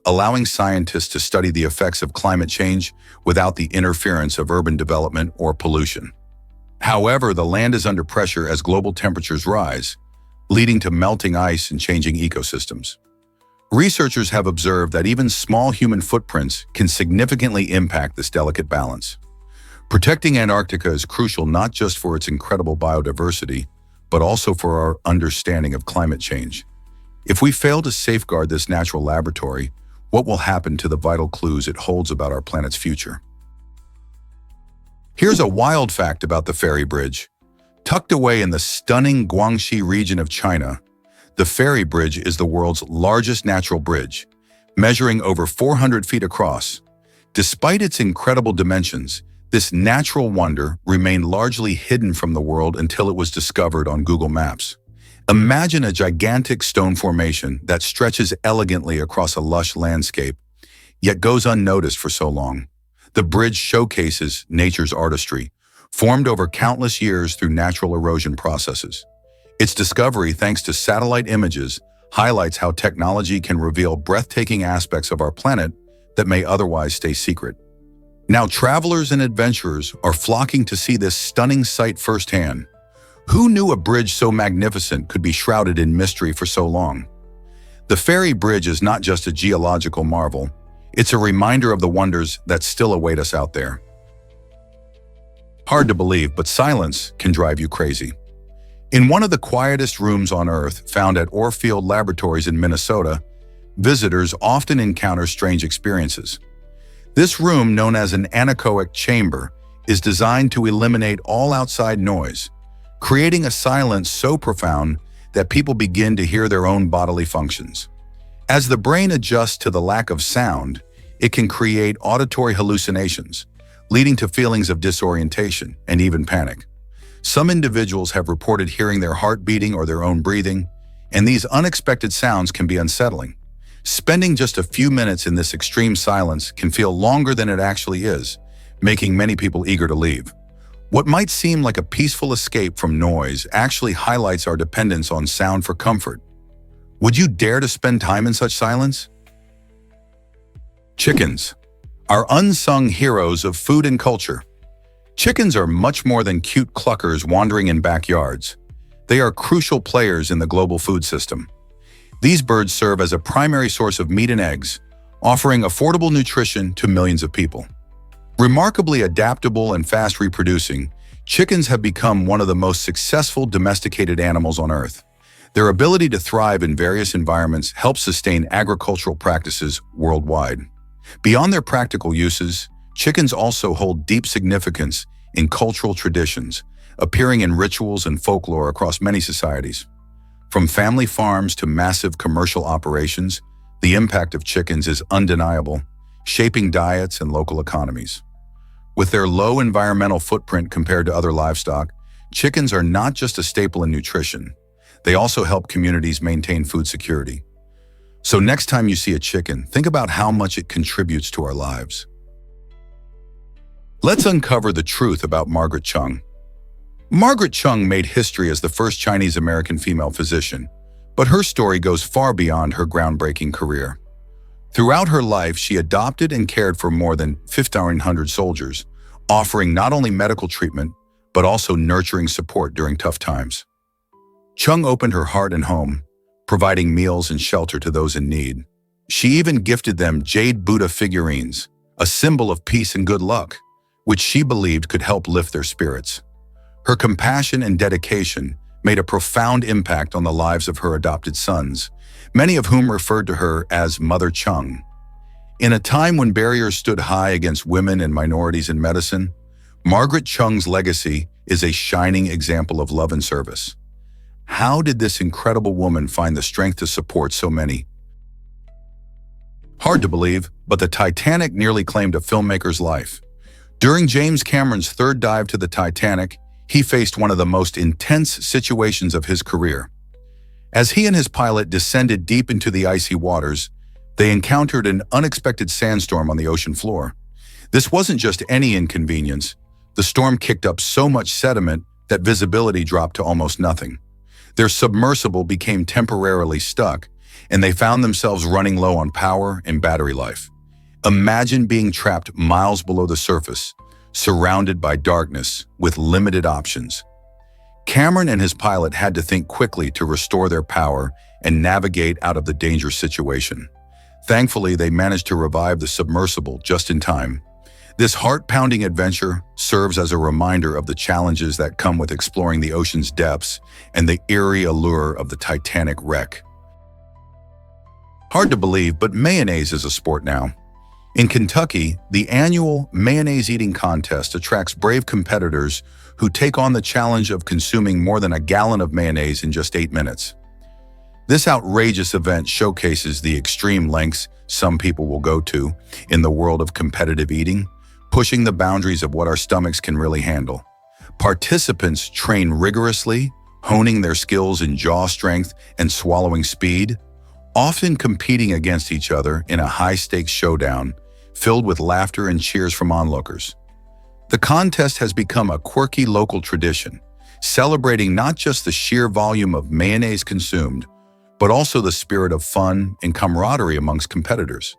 allowing scientists to study the effects of climate change without the interference of urban development or pollution. However, the land is under pressure as global temperatures rise, leading to melting ice and changing ecosystems. Researchers have observed that even small human footprints can significantly impact this delicate balance. Protecting Antarctica is crucial not just for its incredible biodiversity, but also for our understanding of climate change. If we fail to safeguard this natural laboratory, what will happen to the vital clues it holds about our planet's future? Here's a wild fact about the ferry bridge. Tucked away in the stunning Guangxi region of China, the ferry bridge is the world's largest natural bridge, measuring over 400 feet across. Despite its incredible dimensions, this natural wonder remained largely hidden from the world until it was discovered on Google Maps. Imagine a gigantic stone formation that stretches elegantly across a lush landscape, yet goes unnoticed for so long. The bridge showcases nature's artistry, formed over countless years through natural erosion processes. Its discovery, thanks to satellite images, highlights how technology can reveal breathtaking aspects of our planet that may otherwise stay secret. Now, travelers and adventurers are flocking to see this stunning sight firsthand. Who knew a bridge so magnificent could be shrouded in mystery for so long? The ferry bridge is not just a geological marvel, it's a reminder of the wonders that still await us out there. Hard to believe, but silence can drive you crazy. In one of the quietest rooms on Earth, found at Orfield Laboratories in Minnesota, visitors often encounter strange experiences. This room, known as an anechoic chamber, is designed to eliminate all outside noise, creating a silence so profound that people begin to hear their own bodily functions. As the brain adjusts to the lack of sound, it can create auditory hallucinations, leading to feelings of disorientation and even panic. Some individuals have reported hearing their heart beating or their own breathing, and these unexpected sounds can be unsettling. Spending just a few minutes in this extreme silence can feel longer than it actually is, making many people eager to leave. What might seem like a peaceful escape from noise actually highlights our dependence on sound for comfort. Would you dare to spend time in such silence? Chickens, our unsung heroes of food and culture. Chickens are much more than cute cluckers wandering in backyards. They are crucial players in the global food system. These birds serve as a primary source of meat and eggs, offering affordable nutrition to millions of people. Remarkably adaptable and fast reproducing, chickens have become one of the most successful domesticated animals on Earth. Their ability to thrive in various environments helps sustain agricultural practices worldwide. Beyond their practical uses, chickens also hold deep significance in cultural traditions, appearing in rituals and folklore across many societies. From family farms to massive commercial operations, the impact of chickens is undeniable, shaping diets and local economies. With their low environmental footprint compared to other livestock, chickens are not just a staple in nutrition. They also help communities maintain food security. So next time you see a chicken, think about how much it contributes to our lives. Let's uncover the truth about Margaret Chung. Margaret Chung made history as the first Chinese-American female physician, but her story goes far beyond her groundbreaking career. Throughout her life, she adopted and cared for more than 1,500 soldiers, offering not only medical treatment, but also nurturing support during tough times. Chung opened her heart and home, providing meals and shelter to those in need. She even gifted them jade Buddha figurines, a symbol of peace and good luck, which she believed could help lift their spirits. Her compassion and dedication made a profound impact on the lives of her adopted sons, many of whom referred to her as Mother Chung. In a time when barriers stood high against women and minorities in medicine, Margaret Chung's legacy is a shining example of love and service. How did this incredible woman find the strength to support so many? Hard to believe, but the Titanic nearly claimed a filmmaker's life. During James Cameron's third dive to the Titanic, he faced one of the most intense situations of his career. As he and his pilot descended deep into the icy waters, they encountered an unexpected sandstorm on the ocean floor. This wasn't just any inconvenience. The storm kicked up so much sediment that visibility dropped to almost nothing. Their submersible became temporarily stuck, and they found themselves running low on power and battery life. Imagine being trapped miles below the surface, surrounded by darkness with limited options. Cameron and his pilot had to think quickly to restore their power and navigate out of the dangerous situation. Thankfully, they managed to revive the submersible just in time. This heart-pounding adventure serves as a reminder of the challenges that come with exploring the ocean's depths and the eerie allure of the Titanic wreck. Hard to believe, but mayonnaise is a sport now. In Kentucky, the annual mayonnaise eating contest attracts brave competitors who take on the challenge of consuming more than a gallon of mayonnaise in just 8 minutes. This outrageous event showcases the extreme lengths some people will go to in the world of competitive eating, pushing the boundaries of what our stomachs can really handle. Participants train rigorously, honing their skills in jaw strength and swallowing speed, often competing against each other in a high-stakes showdown filled with laughter and cheers from onlookers. The contest has become a quirky local tradition, celebrating not just the sheer volume of mayonnaise consumed, but also the spirit of fun and camaraderie amongst competitors.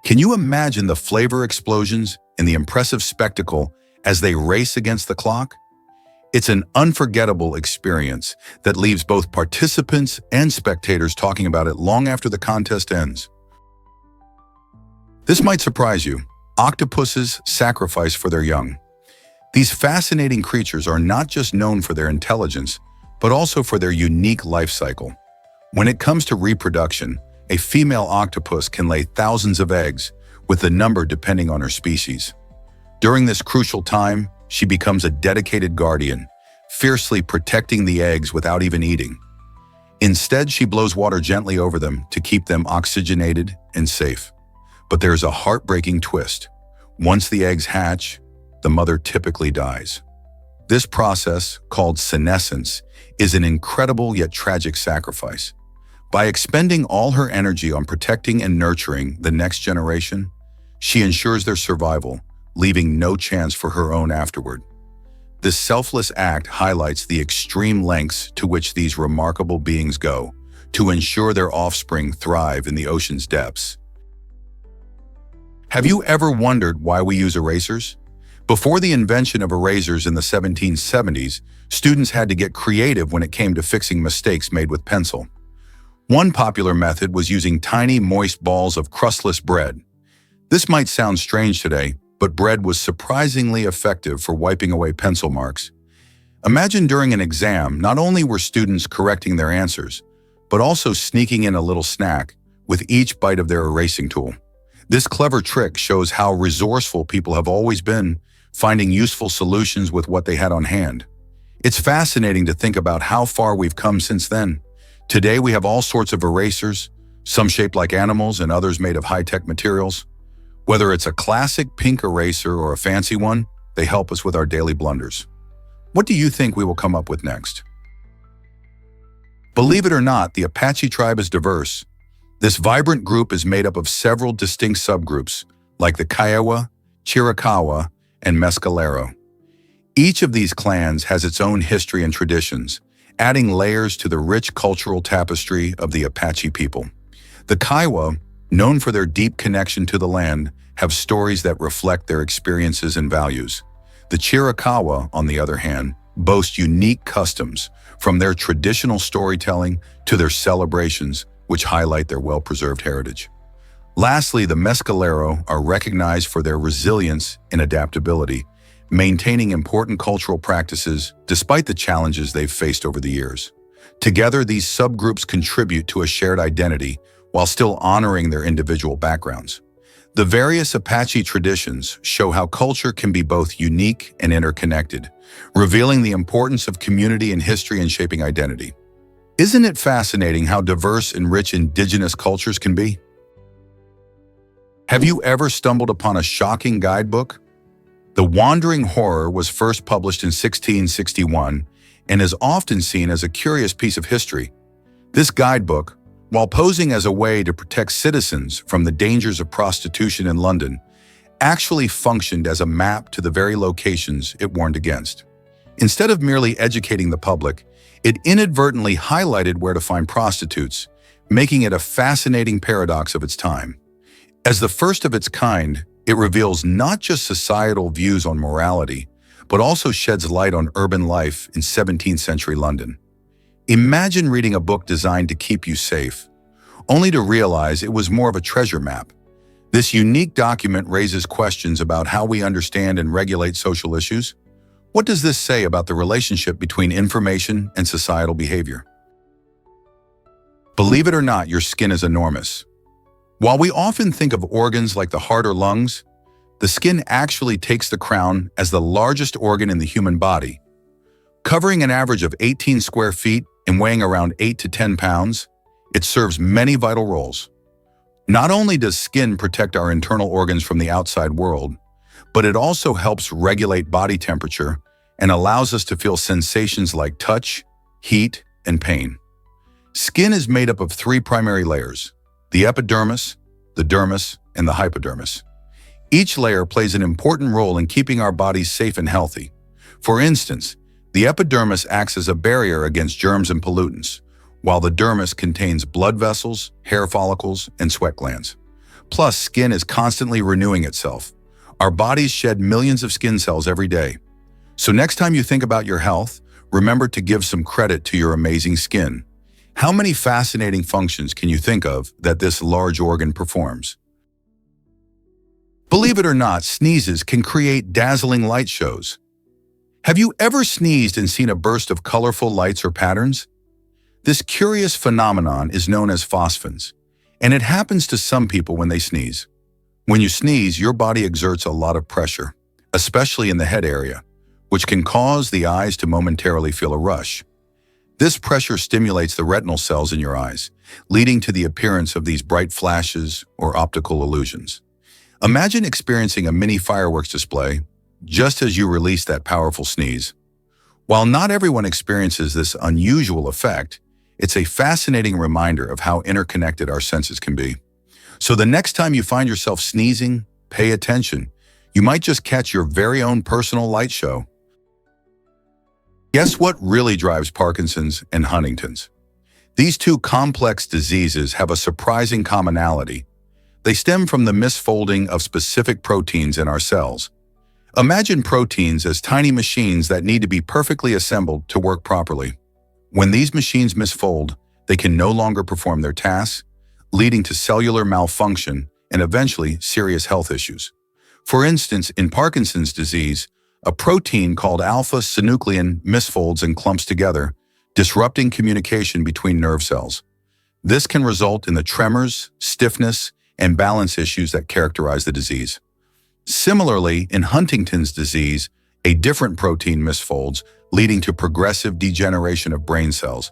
Can you imagine the flavor explosions and the impressive spectacle as they race against the clock? It's an unforgettable experience that leaves both participants and spectators talking about it long after the contest ends. This might surprise you. Octopuses sacrifice for their young. These fascinating creatures are not just known for their intelligence, but also for their unique life cycle. When it comes to reproduction, a female octopus can lay thousands of eggs, with the number depending on her species. During this crucial time, she becomes a dedicated guardian, fiercely protecting the eggs without even eating. Instead, she blows water gently over them to keep them oxygenated and safe. But there's a heartbreaking twist. Once the eggs hatch, the mother typically dies. This process, called senescence, is an incredible yet tragic sacrifice. By expending all her energy on protecting and nurturing the next generation, she ensures their survival, leaving no chance for her own afterward. This selfless act highlights the extreme lengths to which these remarkable beings go to ensure their offspring thrive in the ocean's depths. Have you ever wondered why we use erasers? Before the invention of erasers in the 1770s, students had to get creative when it came to fixing mistakes made with pencil. One popular method was using tiny, moist balls of crustless bread. This might sound strange today, but bread was surprisingly effective for wiping away pencil marks. Imagine during an exam, not only were students correcting their answers, but also sneaking in a little snack with each bite of their erasing tool. This clever trick shows how resourceful people have always been, finding useful solutions with what they had on hand. It's fascinating to think about how far we've come since then. Today we have all sorts of erasers, some shaped like animals and others made of high-tech materials. Whether it's a classic pink eraser or a fancy one, they help us with our daily blunders. What do you think we will come up with next? Believe it or not, the Apache tribe is diverse. This vibrant group is made up of several distinct subgroups, like the Kiowa, Chiricahua, and Mescalero. Each of these clans has its own history and traditions, adding layers to the rich cultural tapestry of the Apache people. The Kiowa, known for their deep connection to the land, have stories that reflect their experiences and values. The Chiricahua, on the other hand, boast unique customs, from their traditional storytelling to their celebrations, which highlight their well-preserved heritage. Lastly, the Mescalero are recognized for their resilience and adaptability, maintaining important cultural practices despite the challenges they've faced over the years. Together, these subgroups contribute to a shared identity while still honoring their individual backgrounds. The various Apache traditions show how culture can be both unique and interconnected, revealing the importance of community and history in shaping identity. Isn't it fascinating how diverse and rich indigenous cultures can be? Have you ever stumbled upon a shocking guidebook? The Wandering Horror was first published in 1661 and is often seen as a curious piece of history. This guidebook, while posing as a way to protect citizens from the dangers of prostitution in London, actually functioned as a map to the very locations it warned against. Instead of merely educating the public, it inadvertently highlighted where to find prostitutes, making it a fascinating paradox of its time. As the first of its kind, it reveals not just societal views on morality, but also sheds light on urban life in 17th century London. Imagine reading a book designed to keep you safe, only to realize it was more of a treasure map. This unique document raises questions about how we understand and regulate social issues. What does this say about the relationship between information and societal behavior? Believe it or not, your skin is enormous. While we often think of organs like the heart or lungs, the skin actually takes the crown as the largest organ in the human body. Covering an average of 18 square feet and weighing around 8 to 10 pounds, it serves many vital roles. Not only does skin protect our internal organs from the outside world, but it also helps regulate body temperature and allows us to feel sensations like touch, heat, and pain. Skin is made up of 3 primary layers: the epidermis, the dermis, and the hypodermis. Each layer plays an important role in keeping our bodies safe and healthy. For instance, the epidermis acts as a barrier against germs and pollutants, while the dermis contains blood vessels, hair follicles, and sweat glands. Plus, skin is constantly renewing itself. Our bodies shed millions of skin cells every day. So next time you think about your health, remember to give some credit to your amazing skin. How many fascinating functions can you think of that this large organ performs? Believe it or not, sneezes can create dazzling light shows. Have you ever sneezed and seen a burst of colorful lights or patterns? This curious phenomenon is known as phosphins, and it happens to some people when they sneeze. When you sneeze, your body exerts a lot of pressure, especially in the head area, which can cause the eyes to momentarily feel a rush. This pressure stimulates the retinal cells in your eyes, leading to the appearance of these bright flashes or optical illusions. Imagine experiencing a mini fireworks display just as you release that powerful sneeze. While not everyone experiences this unusual effect, it's a fascinating reminder of how interconnected our senses can be. So the next time you find yourself sneezing, pay attention. You might just catch your very own personal light show. Guess what really drives Parkinson's and Huntington's? These 2 complex diseases have a surprising commonality. They stem from the misfolding of specific proteins in our cells. Imagine proteins as tiny machines that need to be perfectly assembled to work properly. When these machines misfold, they can no longer perform their tasks, leading to cellular malfunction and eventually serious health issues. For instance, in Parkinson's disease, a protein called alpha-synuclein misfolds and clumps together, disrupting communication between nerve cells. This can result in the tremors, stiffness, and balance issues that characterize the disease. Similarly, in Huntington's disease, a different protein misfolds, leading to progressive degeneration of brain cells,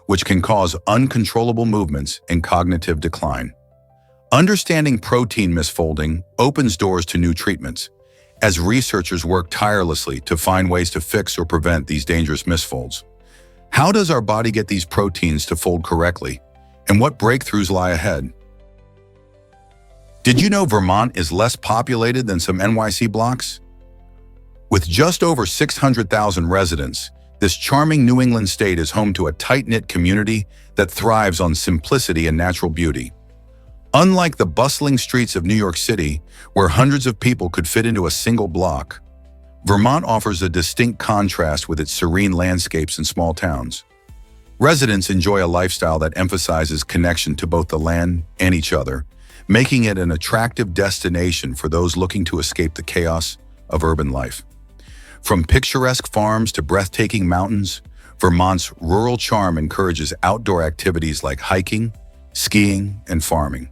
which can cause uncontrollable movements and cognitive decline. Understanding protein misfolding opens doors to new treatments, as researchers work tirelessly to find ways to fix or prevent these dangerous misfolds. How does our body get these proteins to fold correctly, and what breakthroughs lie ahead? Did you know Vermont is less populated than some NYC blocks? With just over 600,000 residents, this charming New England state is home to a tight-knit community that thrives on simplicity and natural beauty. Unlike the bustling streets of New York City, where hundreds of people could fit into a single block, Vermont offers a distinct contrast with its serene landscapes and small towns. Residents enjoy a lifestyle that emphasizes connection to both the land and each other, making it an attractive destination for those looking to escape the chaos of urban life. From picturesque farms to breathtaking mountains, Vermont's rural charm encourages outdoor activities like hiking, skiing, and farming.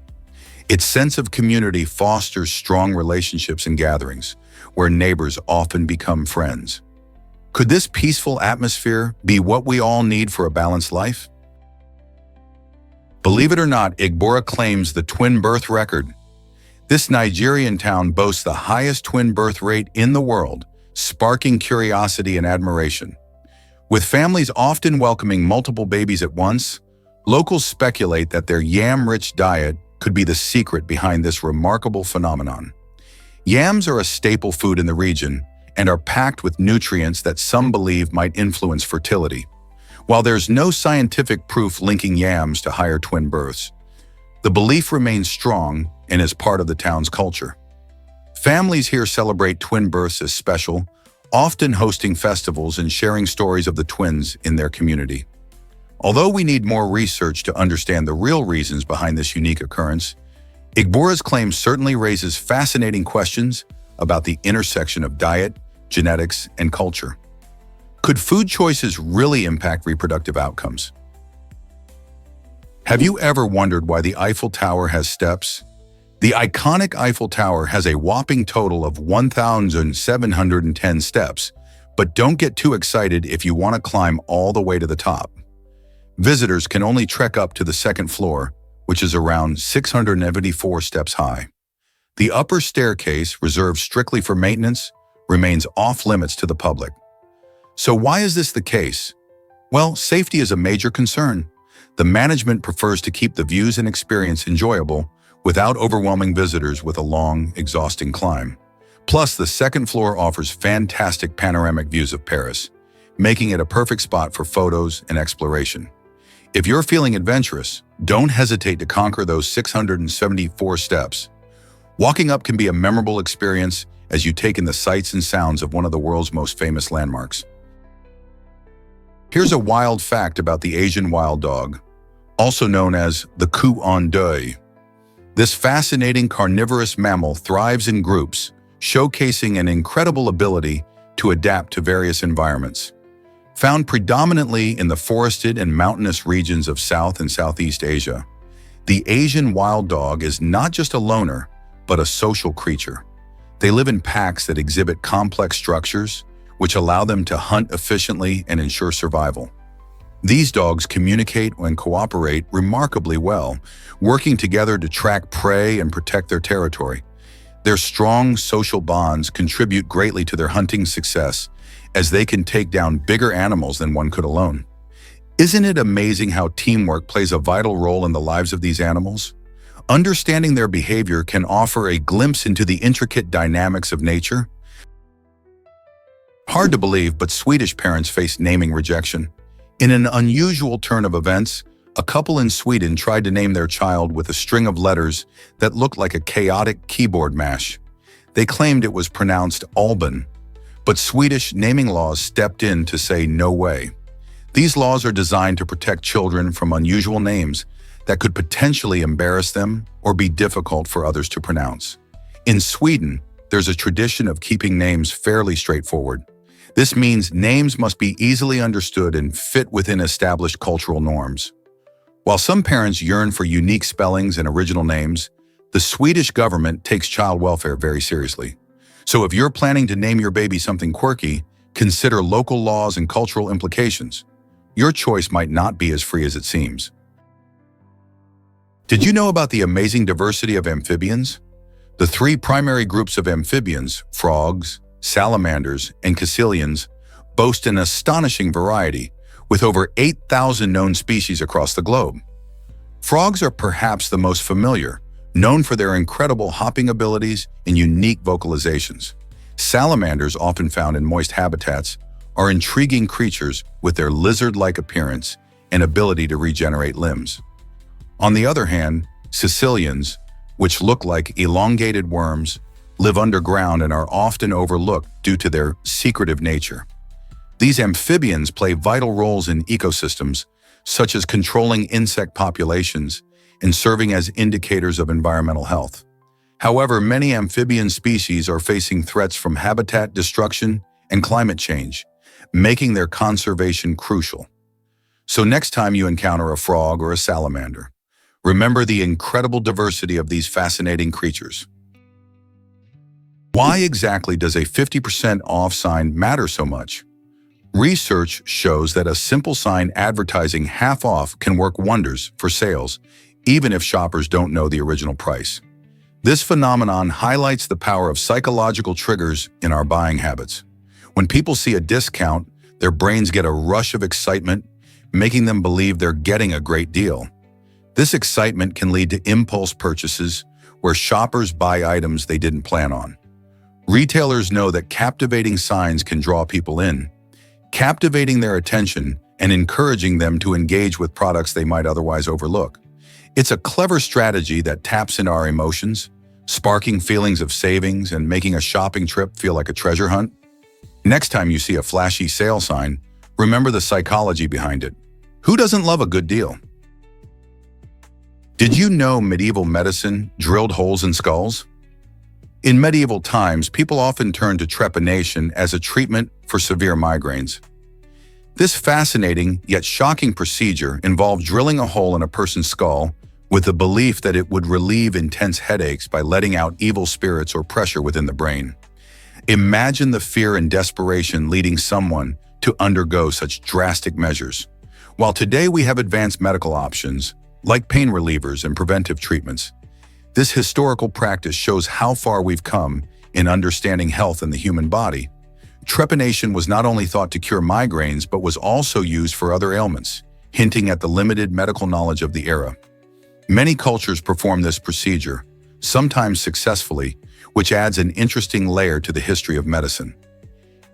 Its sense of community fosters strong relationships and gatherings, where neighbors often become friends. Could this peaceful atmosphere be what we all need for a balanced life? Believe it or not, Igbora claims the twin birth record. This Nigerian town boasts the highest twin birth rate in the world, sparking curiosity and admiration. With families often welcoming multiple babies at once, locals speculate that their yam-rich diet could be the secret behind this remarkable phenomenon. Yams are a staple food in the region and are packed with nutrients that some believe might influence fertility. While there's no scientific proof linking yams to higher twin births, the belief remains strong and is part of the town's culture. Families here celebrate twin births as special, often hosting festivals and sharing stories of the twins in their community. Although we need more research to understand the real reasons behind this unique occurrence, Igbora's claim certainly raises fascinating questions about the intersection of diet, genetics, and culture. Could food choices really impact reproductive outcomes? Have you ever wondered why the Eiffel Tower has steps? The iconic Eiffel Tower has a whopping total of 1,710 steps, but don't get too excited if you want to climb all the way to the top. Visitors can only trek up to the second floor, which is around 674 steps high. The upper staircase, reserved strictly for maintenance, remains off-limits to the public. So why is this the case? Well, safety is a major concern. The management prefers to keep the views and experience enjoyable without overwhelming visitors with a long, exhausting climb. Plus, the second floor offers fantastic panoramic views of Paris, making it a perfect spot for photos and exploration. If you're feeling adventurous, don't hesitate to conquer those 674 steps. Walking up can be a memorable experience as you take in the sights and sounds of one of the world's most famous landmarks. Here's a wild fact about the Asian wild dog, also known as the coup en deux. This fascinating carnivorous mammal thrives in groups, showcasing an incredible ability to adapt to various environments. Found predominantly in the forested and mountainous regions of South and Southeast Asia, the Asian wild dog is not just a loner, but a social creature. They live in packs that exhibit complex structures, which allow them to hunt efficiently and ensure survival. These dogs communicate and cooperate remarkably well, working together to track prey and protect their territory. Their strong social bonds contribute greatly to their hunting success, as they can take down bigger animals than one could alone. Isn't it amazing how teamwork plays a vital role in the lives of these animals? Understanding their behavior can offer a glimpse into the intricate dynamics of nature. Hard to believe, but Swedish parents face naming rejection. In an unusual turn of events, a couple in Sweden tried to name their child with a string of letters that looked like a chaotic keyboard mash. They claimed it was pronounced Alban, but Swedish naming laws stepped in to say no way. These laws are designed to protect children from unusual names that could potentially embarrass them or be difficult for others to pronounce. In Sweden, there's a tradition of keeping names fairly straightforward. This means names must be easily understood and fit within established cultural norms. While some parents yearn for unique spellings and original names, the Swedish government takes child welfare very seriously. So if you're planning to name your baby something quirky, consider local laws and cultural implications. Your choice might not be as free as it seems. Did you know about the amazing diversity of amphibians? The three primary groups of amphibians, frogs, salamanders, and caecilians, boast an astonishing variety, with over 8,000 known species across the globe. Frogs are perhaps the most familiar, known for their incredible hopping abilities and unique vocalizations. Salamanders, often found in moist habitats, are intriguing creatures with their lizard-like appearance and ability to regenerate limbs. On the other hand, caecilians, which look like elongated worms, live underground and are often overlooked due to their secretive nature. These amphibians play vital roles in ecosystems, such as controlling insect populations and serving as indicators of environmental health. However, many amphibian species are facing threats from habitat destruction and climate change, making their conservation crucial. So next time you encounter a frog or a salamander, remember the incredible diversity of these fascinating creatures. Why exactly does a 50% off sign matter so much? Research shows that a simple sign advertising half off can work wonders for sales, even if shoppers don't know the original price. This phenomenon highlights the power of psychological triggers in our buying habits. When people see a discount, their brains get a rush of excitement, making them believe they're getting a great deal. This excitement can lead to impulse purchases, where shoppers buy items they didn't plan on. Retailers know that captivating signs can draw people in, captivating their attention and encouraging them to engage with products they might otherwise overlook. It's a clever strategy that taps into our emotions, sparking feelings of savings and making a shopping trip feel like a treasure hunt. Next time you see a flashy sale sign, remember the psychology behind it. Who doesn't love a good deal? Did you know medieval medicine drilled holes in skulls? In medieval times, people often turned to trepanation as a treatment for severe migraines. This fascinating yet shocking procedure involved drilling a hole in a person's skull with the belief that it would relieve intense headaches by letting out evil spirits or pressure within the brain. Imagine the fear and desperation leading someone to undergo such drastic measures. While today we have advanced medical options, like pain relievers and preventive treatments, this historical practice shows how far we've come in understanding health in the human body. Trepanation was not only thought to cure migraines, but was also used for other ailments, hinting at the limited medical knowledge of the era. Many cultures perform this procedure, sometimes successfully, which adds an interesting layer to the history of medicine.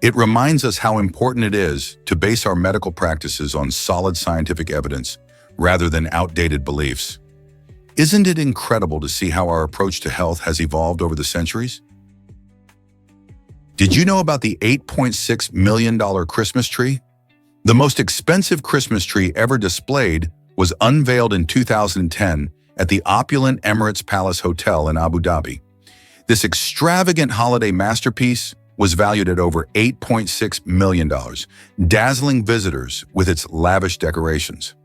It reminds us how important it is to base our medical practices on solid scientific evidence rather than outdated beliefs. Isn't it incredible to see how our approach to health has evolved over the centuries? Did you know about the $8.6 million Christmas tree? The most expensive Christmas tree ever displayed was unveiled in 2010 at the opulent Emirates Palace Hotel in Abu Dhabi. This extravagant holiday masterpiece was valued at over $8.6 million, dazzling visitors with its lavish decorations.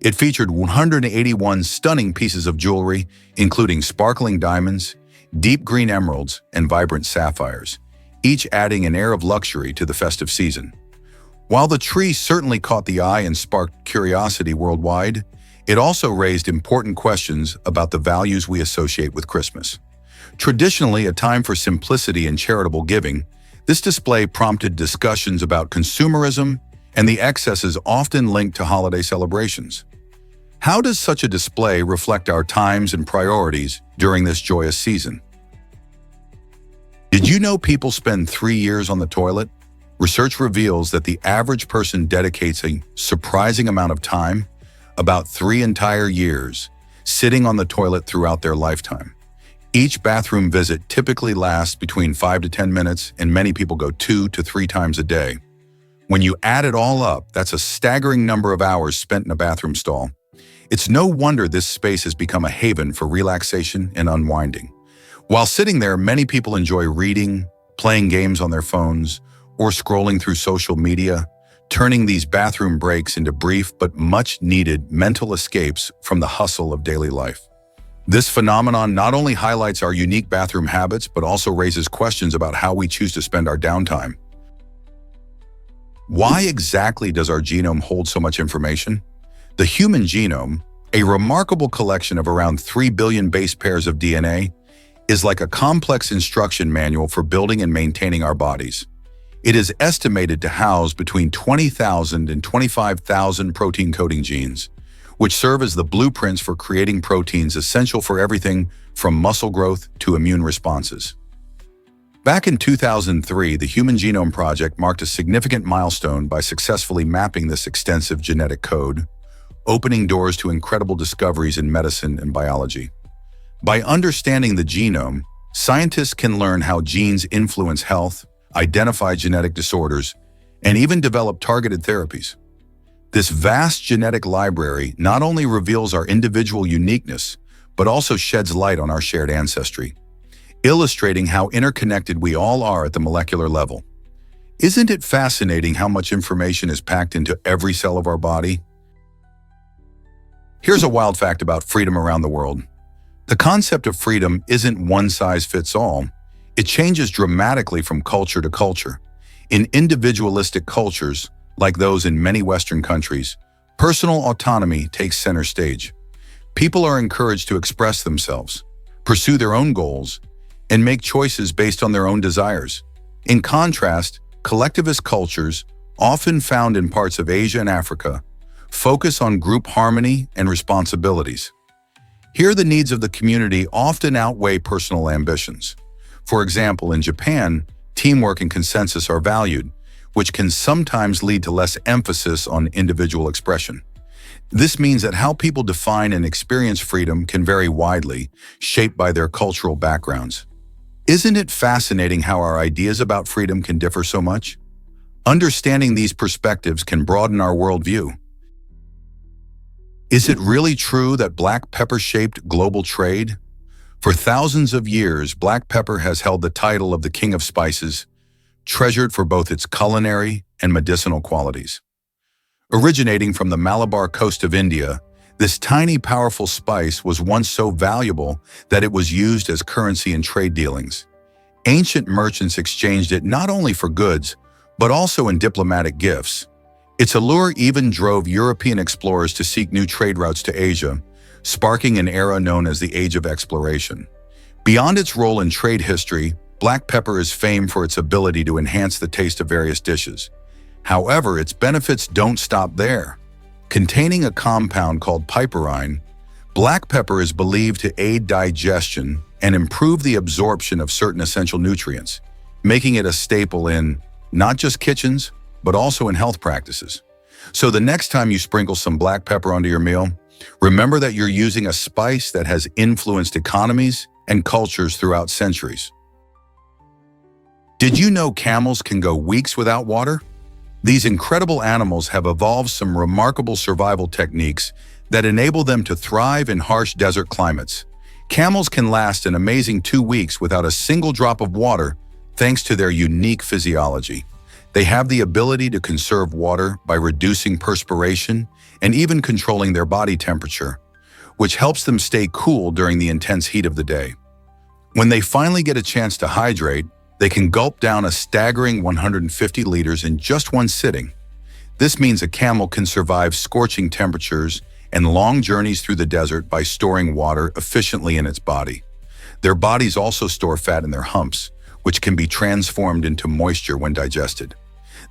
It featured 181 stunning pieces of jewelry, including sparkling diamonds, deep green emeralds, and vibrant sapphires, each adding an air of luxury to the festive season. While the tree certainly caught the eye and sparked curiosity worldwide, it also raised important questions about the values we associate with Christmas. Traditionally a time for simplicity and charitable giving, this display prompted discussions about consumerism and the excesses often linked to holiday celebrations. How does such a display reflect our times and priorities during this joyous season? Did you know people spend 3 years on the toilet? Research reveals that the average person dedicates a surprising amount of time, about 3 entire years, sitting on the toilet throughout their lifetime. Each bathroom visit typically lasts between 5 to 10 minutes, and many people go 2 to 3 times a day. When you add it all up, that's a staggering number of hours spent in a bathroom stall. It's no wonder this space has become a haven for relaxation and unwinding. While sitting there, many people enjoy reading, playing games on their phones, or scrolling through social media, turning these bathroom breaks into brief but much-needed mental escapes from the hustle of daily life. This phenomenon not only highlights our unique bathroom habits, but also raises questions about how we choose to spend our downtime. Why exactly does our genome hold so much information? The human genome, a remarkable collection of around 3 billion base pairs of DNA, is like a complex instruction manual for building and maintaining our bodies. It is estimated to house between 20,000 and 25,000 protein-coding genes, which serve as the blueprints for creating proteins essential for everything from muscle growth to immune responses. Back in 2003, the Human Genome Project marked a significant milestone by successfully mapping this extensive genetic code, opening doors to incredible discoveries in medicine and biology. By understanding the genome, scientists can learn how genes influence health, identify genetic disorders, and even develop targeted therapies. This vast genetic library not only reveals our individual uniqueness, but also sheds light on our shared ancestry, illustrating how interconnected we all are at the molecular level. Isn't it fascinating how much information is packed into every cell of our body? Here's a wild fact about freedom around the world. The concept of freedom isn't one size fits all. It changes dramatically from culture to culture. In individualistic cultures, like those in many Western countries, personal autonomy takes center stage. People are encouraged to express themselves, pursue their own goals, and make choices based on their own desires. In contrast, collectivist cultures, often found in parts of Asia and Africa, focus on group harmony and responsibilities. Here, the needs of the community often outweigh personal ambitions. For example, in Japan, teamwork and consensus are valued, which can sometimes lead to less emphasis on individual expression. This means that how people define and experience freedom can vary widely, shaped by their cultural backgrounds. Isn't it fascinating how our ideas about freedom can differ so much? Understanding these perspectives can broaden our worldview. Is it really true that black pepper shaped global trade? For thousands of years, black pepper has held the title of the king of spices, treasured for both its culinary and medicinal qualities. Originating from the Malabar coast of India, this tiny, powerful spice was once so valuable that it was used as currency in trade dealings. Ancient merchants exchanged it not only for goods, but also in diplomatic gifts. Its allure even drove European explorers to seek new trade routes to Asia, sparking an era known as the Age of Exploration. Beyond its role in trade history, black pepper is famed for its ability to enhance the taste of various dishes. However, its benefits don't stop there. Containing a compound called piperine, black pepper is believed to aid digestion and improve the absorption of certain essential nutrients, making it a staple in not just kitchens, but also in health practices. So the next time you sprinkle some black pepper onto your meal, remember that you're using a spice that has influenced economies and cultures throughout centuries. Did you know camels can go weeks without water? These incredible animals have evolved some remarkable survival techniques that enable them to thrive in harsh desert climates. Camels can last an amazing 2 weeks without a single drop of water thanks to their unique physiology. They have the ability to conserve water by reducing perspiration and even controlling their body temperature, which helps them stay cool during the intense heat of the day. When they finally get a chance to hydrate, they can gulp down a staggering 150 liters in just one sitting. This means a camel can survive scorching temperatures and long journeys through the desert by storing water efficiently in its body. Their bodies also store fat in their humps, which can be transformed into moisture when digested.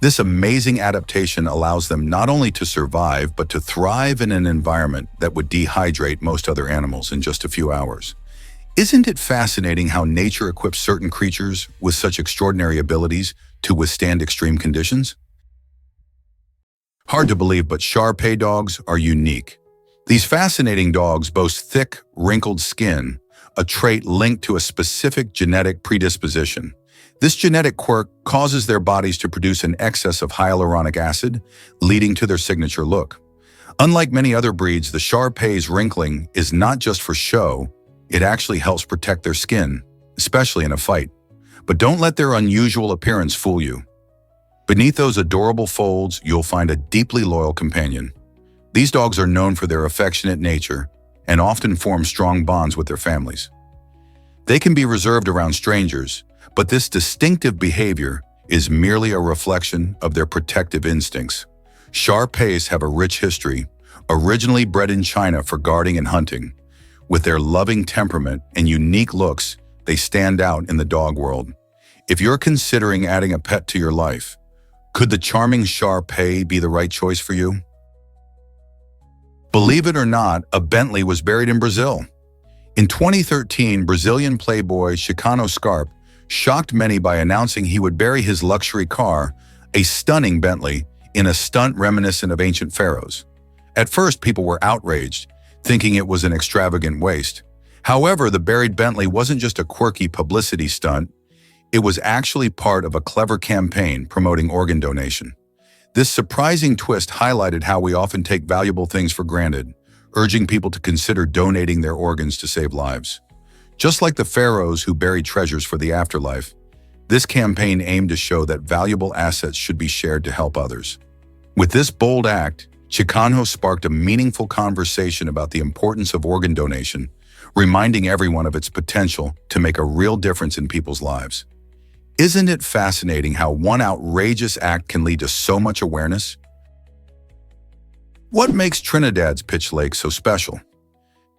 This amazing adaptation allows them not only to survive, but to thrive in an environment that would dehydrate most other animals in just a few hours. Isn't it fascinating how nature equips certain creatures with such extraordinary abilities to withstand extreme conditions? Hard to believe, but Shar-Pei dogs are unique. These fascinating dogs boast thick, wrinkled skin, a trait linked to a specific genetic predisposition. This genetic quirk causes their bodies to produce an excess of hyaluronic acid, leading to their signature look. Unlike many other breeds, the Shar-Pei's wrinkling is not just for show. It actually helps protect their skin, especially in a fight. But don't let their unusual appearance fool you. Beneath those adorable folds, you'll find a deeply loyal companion. These dogs are known for their affectionate nature and often form strong bonds with their families. They can be reserved around strangers, but this distinctive behavior is merely a reflection of their protective instincts. Shar-Peis have a rich history, originally bred in China for guarding and hunting. With their loving temperament and unique looks, they stand out in the dog world. If you're considering adding a pet to your life, could the charming Shar-Pei be the right choice for you? Believe it or not, a Bentley was buried in Brazil. In 2013, Brazilian playboy Chicano Scarpe shocked many by announcing he would bury his luxury car, a stunning Bentley, in a stunt reminiscent of ancient pharaohs. At first, people were outraged, thinking it was an extravagant waste. However, the buried Bentley wasn't just a quirky publicity stunt. It was actually part of a clever campaign promoting organ donation. This surprising twist highlighted how we often take valuable things for granted, urging people to consider donating their organs to save lives. Just like the pharaohs who buried treasures for the afterlife, this campaign aimed to show that valuable assets should be shared to help others. With this bold act, Chicano sparked a meaningful conversation about the importance of organ donation, reminding everyone of its potential to make a real difference in people's lives. Isn't it fascinating how one outrageous act can lead to so much awareness? What makes Trinidad's Pitch Lake so special?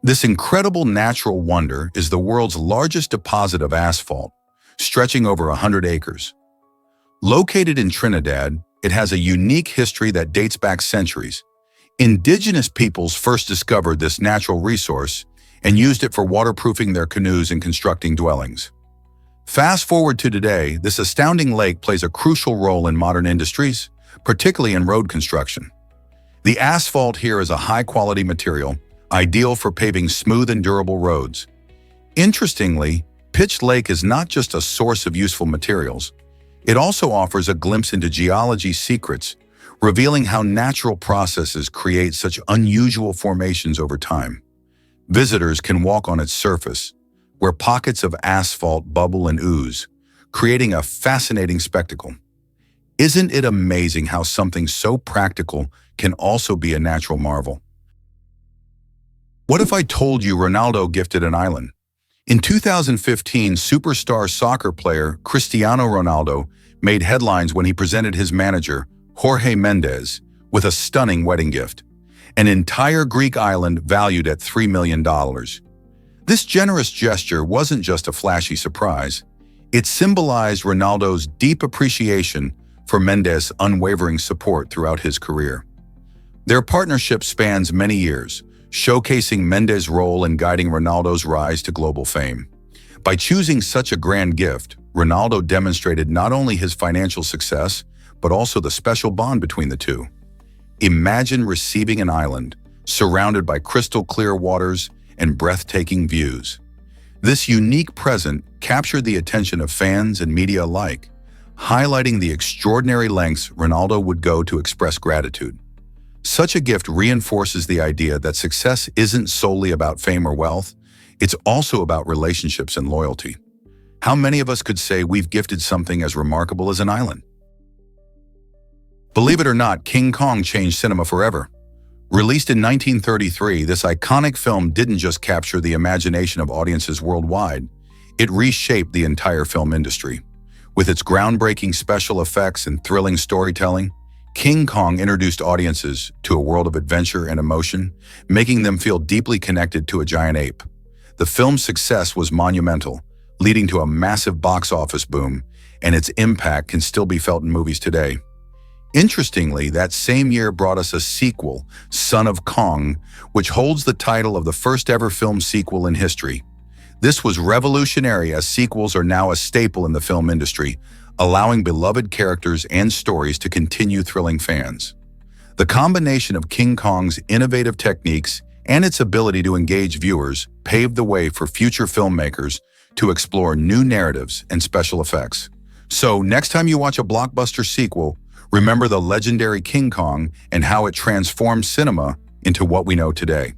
This incredible natural wonder is the world's largest deposit of asphalt, stretching over 100 acres. Located in Trinidad, it has a unique history that dates back centuries. Indigenous peoples first discovered this natural resource and used it for waterproofing their canoes and constructing dwellings. Fast forward to today, this astounding lake plays a crucial role in modern industries, particularly in road construction. The asphalt here is a high-quality material, ideal for paving smooth and durable roads. Interestingly, Pitch Lake is not just a source of useful materials. It also offers a glimpse into geology's secrets, revealing how natural processes create such unusual formations over time. Visitors can walk on its surface, where pockets of asphalt bubble and ooze, creating a fascinating spectacle. Isn't it amazing how something so practical can also be a natural marvel? What if I told you Ronaldo gifted an island? In 2015, superstar soccer player Cristiano Ronaldo made headlines when he presented his manager, Jorge Mendes, with a stunning wedding gift, an entire Greek island valued at $3 million. This generous gesture wasn't just a flashy surprise. It symbolized Ronaldo's deep appreciation for Mendes' unwavering support throughout his career. Their partnership spans many years, showcasing Mendes' role in guiding Ronaldo's rise to global fame. By choosing such a grand gift, Ronaldo demonstrated not only his financial success, but also the special bond between the two. Imagine receiving an island surrounded by crystal-clear waters and breathtaking views. This unique present captured the attention of fans and media alike, highlighting the extraordinary lengths Ronaldo would go to express gratitude. Such a gift reinforces the idea that success isn't solely about fame or wealth, it's also about relationships and loyalty. How many of us could say we've gifted something as remarkable as an island? Believe it or not, King Kong changed cinema forever. Released in 1933, this iconic film didn't just capture the imagination of audiences worldwide, it reshaped the entire film industry. With its groundbreaking special effects and thrilling storytelling, King Kong introduced audiences to a world of adventure and emotion, making them feel deeply connected to a giant ape. The film's success was monumental, leading to a massive box office boom, and its impact can still be felt in movies today. Interestingly, that same year brought us a sequel, Son of Kong, which holds the title of the first ever film sequel in history. This was revolutionary, as sequels are now a staple in the film industry, allowing beloved characters and stories to continue thrilling fans. The combination of King Kong's innovative techniques and its ability to engage viewers paved the way for future filmmakers to explore new narratives and special effects. So, next time you watch a blockbuster sequel, remember the legendary King Kong and how it transformed cinema into what we know today.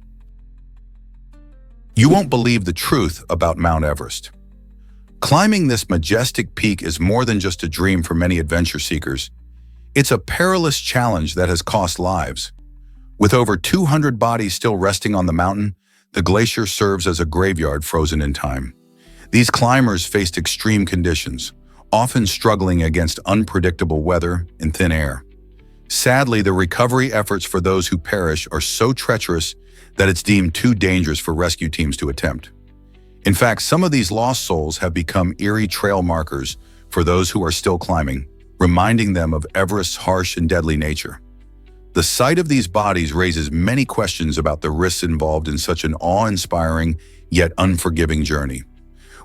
You won't believe the truth about Mount Everest. Climbing this majestic peak is more than just a dream for many adventure seekers. It's a perilous challenge that has cost lives. With over 200 bodies still resting on the mountain, the glacier serves as a graveyard frozen in time. These climbers faced extreme conditions, often struggling against unpredictable weather and thin air. Sadly, the recovery efforts for those who perish are so treacherous that it's deemed too dangerous for rescue teams to attempt. In fact, some of these lost souls have become eerie trail markers for those who are still climbing, reminding them of Everest's harsh and deadly nature. The sight of these bodies raises many questions about the risks involved in such an awe-inspiring yet unforgiving journey.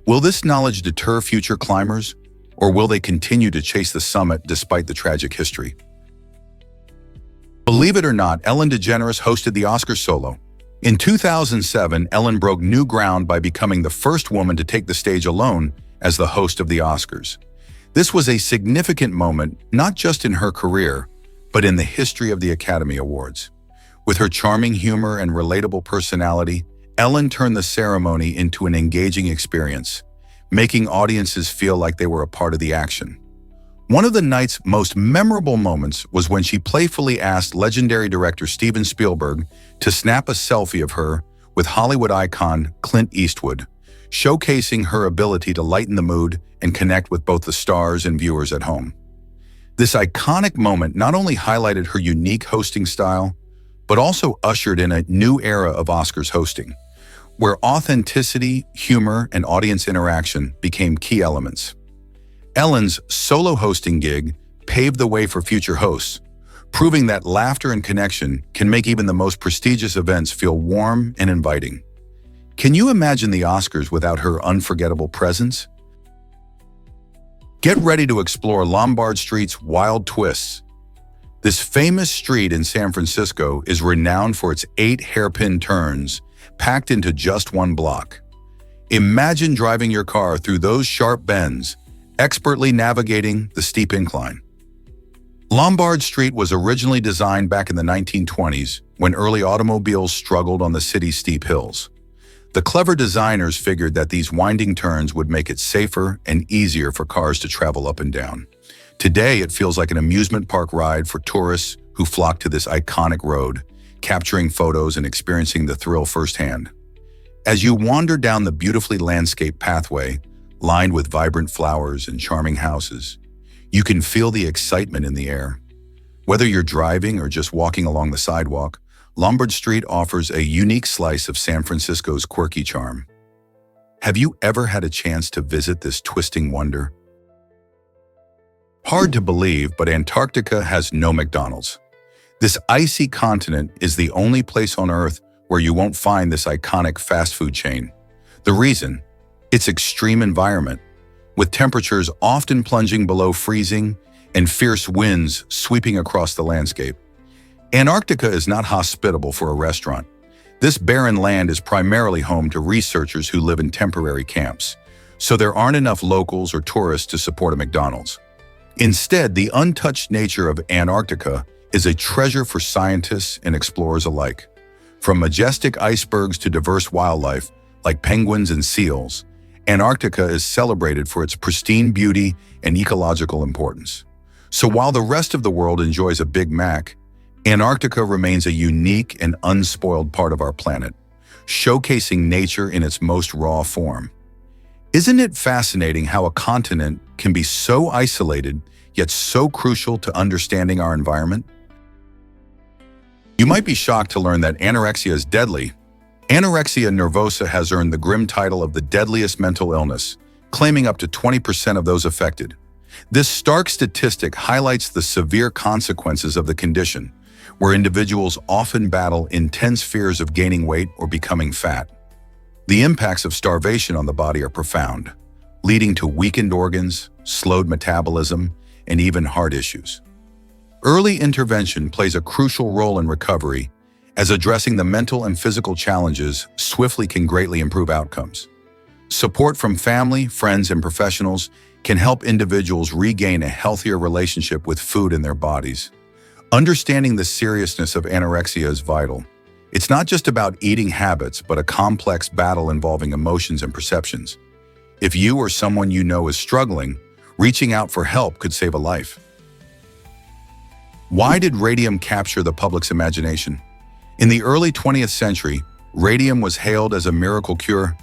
Will this knowledge deter future climbers, or will they continue to chase the summit despite the tragic history? Believe it or not, Ellen DeGeneres hosted the Oscars solo. In 2007, Ellen broke new ground by becoming the first woman to take the stage alone as the host of the Oscars. This was a significant moment, not just in her career, but in the history of the Academy Awards. With her charming humor and relatable personality, Ellen turned the ceremony into an engaging experience, making audiences feel like they were a part of the action. One of the night's most memorable moments was when she playfully asked legendary director Steven Spielberg to snap a selfie of her with Hollywood icon Clint Eastwood, showcasing her ability to lighten the mood and connect with both the stars and viewers at home. This iconic moment not only highlighted her unique hosting style, but also ushered in a new era of Oscars hosting, where authenticity, humor, and audience interaction became key elements. Ellen's solo hosting gig paved the way for future hosts, proving that laughter and connection can make even the most prestigious events feel warm and inviting. Can you imagine the Oscars without her unforgettable presence? Get ready to explore Lombard Street's wild twists. This famous street in San Francisco is renowned for its 8 hairpin turns, packed into just one block. Imagine driving your car through those sharp bends, expertly navigating the steep incline. Lombard Street was originally designed back in the 1920s when early automobiles struggled on the city's steep hills. The clever designers figured that these winding turns would make it safer and easier for cars to travel up and down. Today, it feels like an amusement park ride for tourists who flock to this iconic road, capturing photos and experiencing the thrill firsthand. As you wander down the beautifully landscaped pathway, lined with vibrant flowers and charming houses, you can feel the excitement in the air. Whether you're driving or just walking along the sidewalk, Lombard Street offers a unique slice of San Francisco's quirky charm. Have you ever had a chance to visit this twisting wonder? Hard to believe, but Antarctica has no McDonald's. This icy continent is the only place on Earth where you won't find this iconic fast food chain. The reason? Its extreme environment, with temperatures often plunging below freezing and fierce winds sweeping across the landscape. Antarctica is not hospitable for a restaurant. This barren land is primarily home to researchers who live in temporary camps, so there aren't enough locals or tourists to support a McDonald's. Instead, the untouched nature of Antarctica is a treasure for scientists and explorers alike. From majestic icebergs to diverse wildlife, like penguins and seals, Antarctica is celebrated for its pristine beauty and ecological importance. So while the rest of the world enjoys a Big Mac, Antarctica remains a unique and unspoiled part of our planet, showcasing nature in its most raw form. Isn't it fascinating how a continent can be so isolated, yet so crucial to understanding our environment? You might be shocked to learn that anorexia is deadly. Anorexia nervosa has earned the grim title of the deadliest mental illness, claiming up to 20% of those affected. This stark statistic highlights the severe consequences of the condition, where individuals often battle intense fears of gaining weight or becoming fat. The impacts of starvation on the body are profound, leading to weakened organs, slowed metabolism, and even heart issues. Early intervention plays a crucial role in recovery, as addressing the mental and physical challenges swiftly can greatly improve outcomes. Support from family, friends, and professionals can help individuals regain a healthier relationship with food and their bodies. Understanding the seriousness of anorexia is vital. It's not just about eating habits, but a complex battle involving emotions and perceptions. If you or someone you know is struggling, reaching out for help could save a life. Why did radium capture the public's imagination? In the early 20th century, radium was hailed as a miracle cure,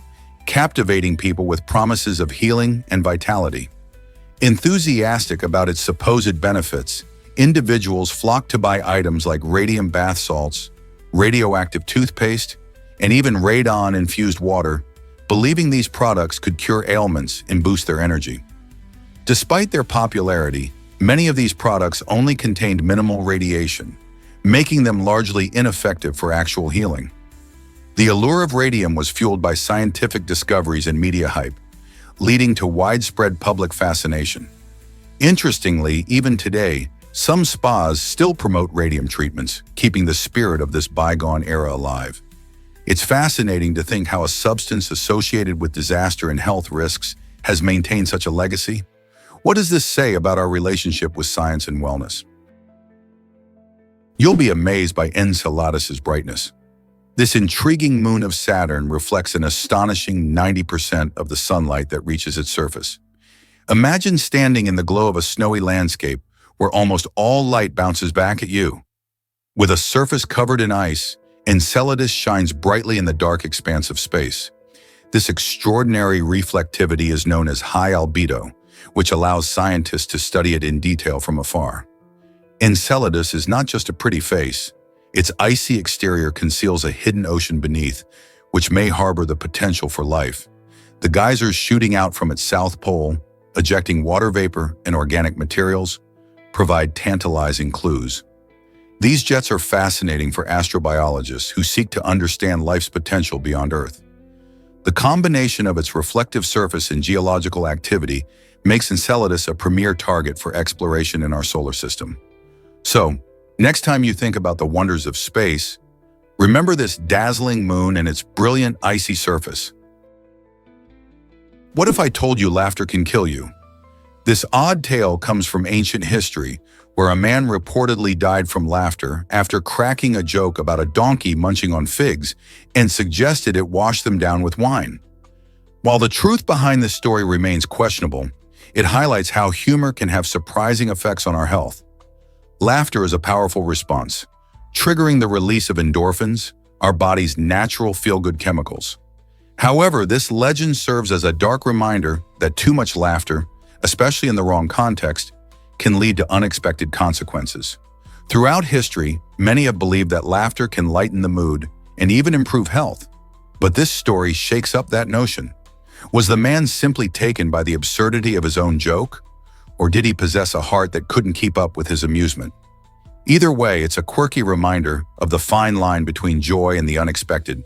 captivating people with promises of healing and vitality. Enthusiastic about its supposed benefits, individuals flocked to buy items like radium bath salts, radioactive toothpaste, and even radon-infused water, believing these products could cure ailments and boost their energy. Despite their popularity, many of these products only contained minimal radiation, making them largely ineffective for actual healing. The allure of radium was fueled by scientific discoveries and media hype, leading to widespread public fascination. Interestingly, even today, some spas still promote radium treatments, keeping the spirit of this bygone era alive. It's fascinating to think how a substance associated with disaster and health risks has maintained such a legacy. What does this say about our relationship with science and wellness? You'll be amazed by Enceladus's brightness. This intriguing moon of Saturn reflects an astonishing 90% of the sunlight that reaches its surface. Imagine standing in the glow of a snowy landscape where almost all light bounces back at you. With a surface covered in ice, Enceladus shines brightly in the dark expanse of space. This extraordinary reflectivity is known as high albedo, which allows scientists to study it in detail from afar. Enceladus is not just a pretty face. Its icy exterior conceals a hidden ocean beneath, which may harbor the potential for life. The geysers shooting out from its south pole, ejecting water vapor and organic materials, provide tantalizing clues. These jets are fascinating for astrobiologists who seek to understand life's potential beyond Earth. The combination of its reflective surface and geological activity makes Enceladus a premier target for exploration in our solar system. So, next time you think about the wonders of space, remember this dazzling moon and its brilliant icy surface. What if I told you laughter can kill you? This odd tale comes from ancient history, where a man reportedly died from laughter after cracking a joke about a donkey munching on figs and suggested it wash them down with wine. While the truth behind this story remains questionable, it highlights how humor can have surprising effects on our health. Laughter is a powerful response, triggering the release of endorphins, our body's natural feel-good chemicals. However, this legend serves as a dark reminder that too much laughter, especially in the wrong context, can lead to unexpected consequences. Throughout history, many have believed that laughter can lighten the mood and even improve health. But this story shakes up that notion. Was the man simply taken by the absurdity of his own joke? Or did he possess a heart that couldn't keep up with his amusement? Either way, it's a quirky reminder of the fine line between joy and the unexpected,